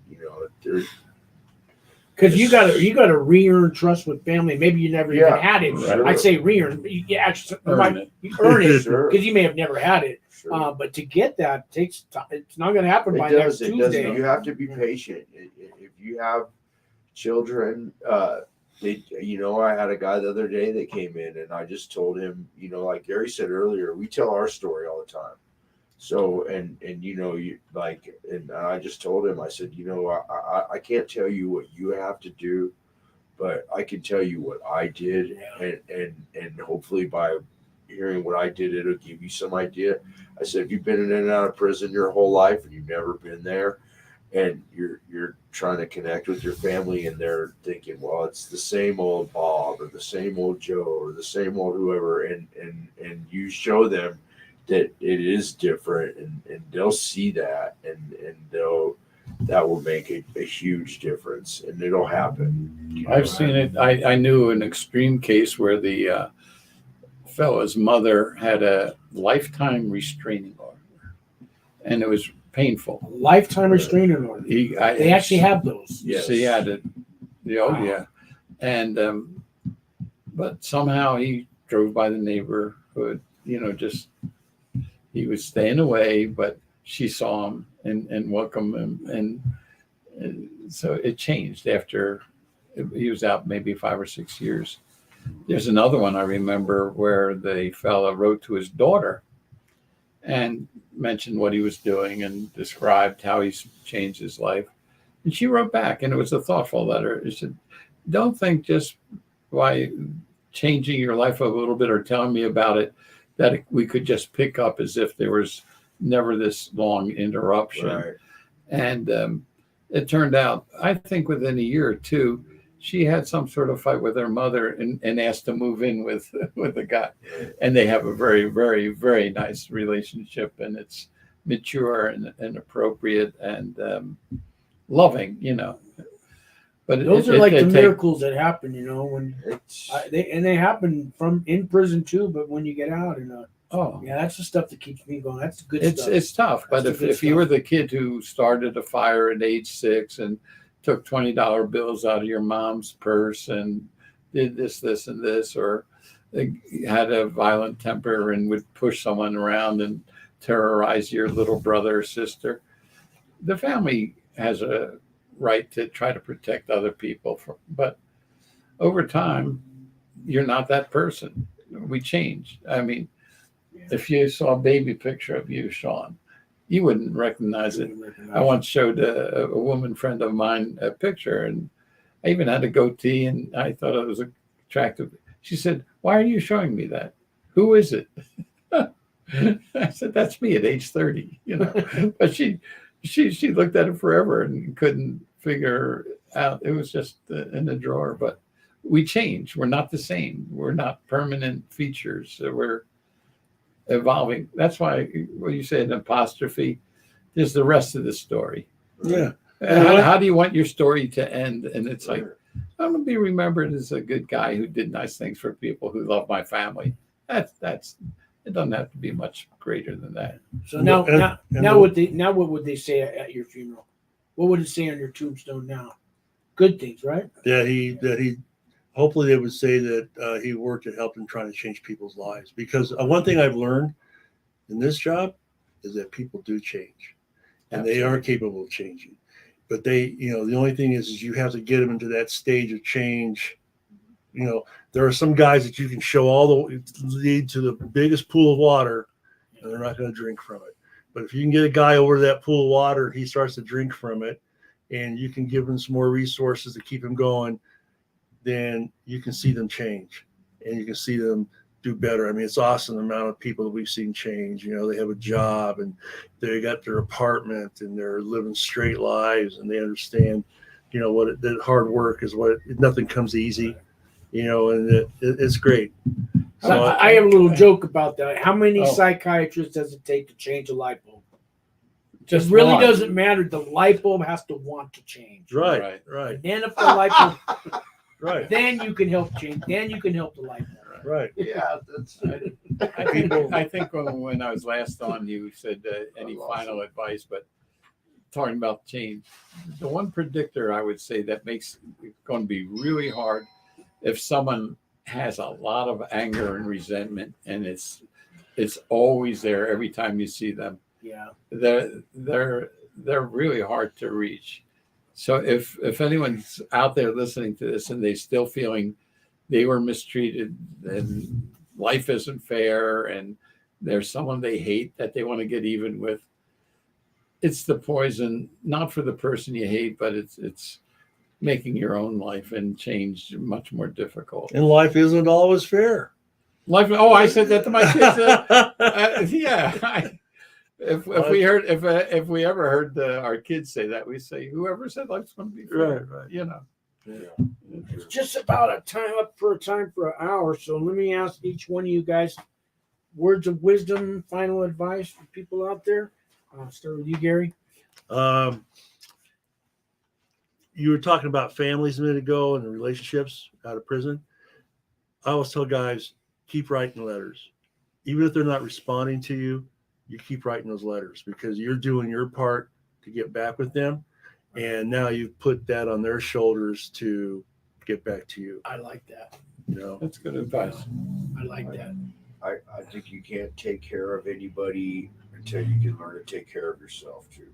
because you got to re-earn trust with family. Maybe you never even had it. Sure. I'd say re-earn. You actually Earn it. you earn it Sure. because you may have never had it. Sure. But to get that takes time. It's not going to happen by It next does. Tuesday. You have to be patient. If you have children, I had a guy the other day that came in, and I just told him, like Gary said earlier, we tell our story all the time. So, and I just told him, I said, I can't tell you what you have to do, but I can tell you what I did, and hopefully by hearing what I did, it'll give you some idea. I said, if you've been in and out of prison your whole life and you've never been there, and you're trying to connect with your family, and they're thinking, well, it's the same old Bob or the same old Joe or the same old whoever, and you show them that it is different, and they'll see that, and that will make a huge difference, and it'll happen. I've seen it. I knew an extreme case where the fellow's mother had a lifetime restraining order, and it was painful. Lifetime restraining order. They actually have those. Yes. She had it. Yeah. And but somehow he drove by the neighborhood. Just he was staying away, but she saw him and welcomed him, and so it changed after he was out maybe 5 or 6 years. There's another one I remember where the fella wrote to his daughter and mentioned what he was doing and described how he's changed his life. And she wrote back, and it was a thoughtful letter. It said, don't think just by changing your life a little bit or telling me about it that we could just pick up as if there was never this long interruption. Right. And it turned out, I think within a year or two, she had some sort of fight with her mother and asked to move in with the guy. And they have a very, very, very nice relationship, and it's mature and appropriate and loving, But those are like the miracles that happen, when It's they happen from in prison too. But when you get out, oh, yeah, that's the stuff that keeps me going. That's the good it's stuff. it's tough. But That's the if good you were stuff. the kid who started a fire at age 6 and took $20 bills out of your mom's purse and did this, and this, or had a violent temper and would push someone around and terrorize your little brother or sister, the family has a right to try to protect other people. But over time, you're not that person. We change. I mean, if you saw a baby picture of you, Sean, you wouldn't recognize it. I once showed a woman friend of mine a picture, and I even had a goatee, and I thought it was attractive. She said, "Why are you showing me that? Who is it?" I said, "That's me at age 30." But she looked at it forever and couldn't figure out. It was just in the drawer. But we change. We're not the same. We're not permanent features. We're evolving. That's why when you say an apostrophe, there's the rest of the story. Yeah. How do you want your story to end? And it's like, I'm going to be remembered as a good guy who did nice things for people, who love my family. That's it. Doesn't have to be much greater than that. So now what would they say at your funeral? What would it say on your tombstone now? Good things, right? That he hopefully they would say that he worked at helping trying to change people's lives. Because one thing I've learned in this job is that people do change, and they are capable of changing. But the only thing is you have to get them into that stage of change. There are some guys that you can show lead to the biggest pool of water, and they're not going to drink from it. But if you can get a guy over to that pool of water, he starts to drink from it, and you can give him some more resources to keep him going, then you can see them change, and you can see them do better. I mean, it's awesome the amount of people that we've seen change. They have a job, and they got their apartment, and they're living straight lives, and they understand, that hard work is nothing comes easy, and it's great. So I have a little joke about that. How many Oh. psychiatrists does it take to change a light bulb? Just It really one. doesn't matter. The light bulb has to want to change. Right. Right. And then if the light bulb, Right. then you can help change. Then you can help the light bulb. Right. Yeah, that's. I think when I was last on, you said any final advice, but talking about change, the one predictor I would say that makes it going to be really hard if someone has a lot of anger and resentment, and it's always there every time you see them. Yeah. They're really hard to reach. So if anyone's out there listening to this and they still feeling they were mistreated and life isn't fair and there's someone they hate that they want to get even with, it's the poison, not for the person you hate, but it's making your own life and change much more difficult. And life isn't always fair. Life. Oh, I said that to my kids. Yeah. If we ever heard our kids say that, we say, whoever said life's going to be fair, Right. you know. Yeah. It's just about a time for an hour. So let me ask each one of you guys words of wisdom, final advice for people out there. I'll start with you, Gary. You were talking about families a minute ago and the relationships out of prison. I always tell guys, keep writing letters. Even if they're not responding to you, you keep writing those letters because you're doing your part to get back with them. And now you've put that on their shoulders to get back to you. I like that. You know, That's good advice. I like that. I think you can't take care of anybody until you can learn to take care of yourself too.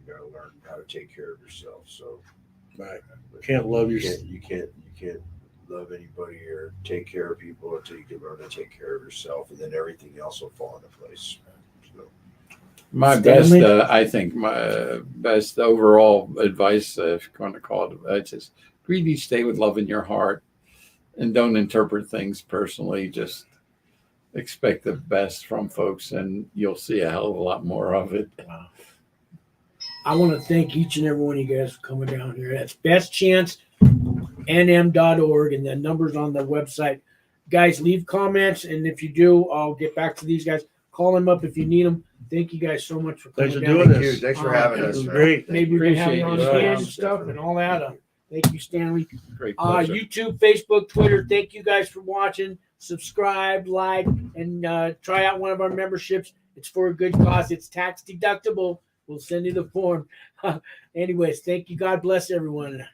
You gotta learn how to take care of yourself. So right. Can't love yourself. You can't love anybody or take care of people until you can learn to take care of yourself, and then everything else will fall into place. So, My Stanley? best, I think, my best overall advice, if you want to call it advice, is greet each day with love in your heart, and don't interpret things personally. Just expect the best from folks, and you'll see a hell of a lot more of it. I want to thank each and every one of you guys for coming down here. That's bestchancenm.org, and the numbers on the website. Guys, leave comments, and if you do, I'll get back to these guys. Call them up if you need them. Thank you guys so much for coming Thanks for down. doing thank this. you. Thanks for having It us. was man. great. Maybe we can have you on Appreciate again it. and stuff and all that. Thank you, Stanley. Great pleasure. YouTube, Facebook, Twitter. Thank you guys for watching. Subscribe, like, and try out one of our memberships. It's for a good cause. It's tax deductible. We'll send you the form. Anyways, thank you. God bless everyone.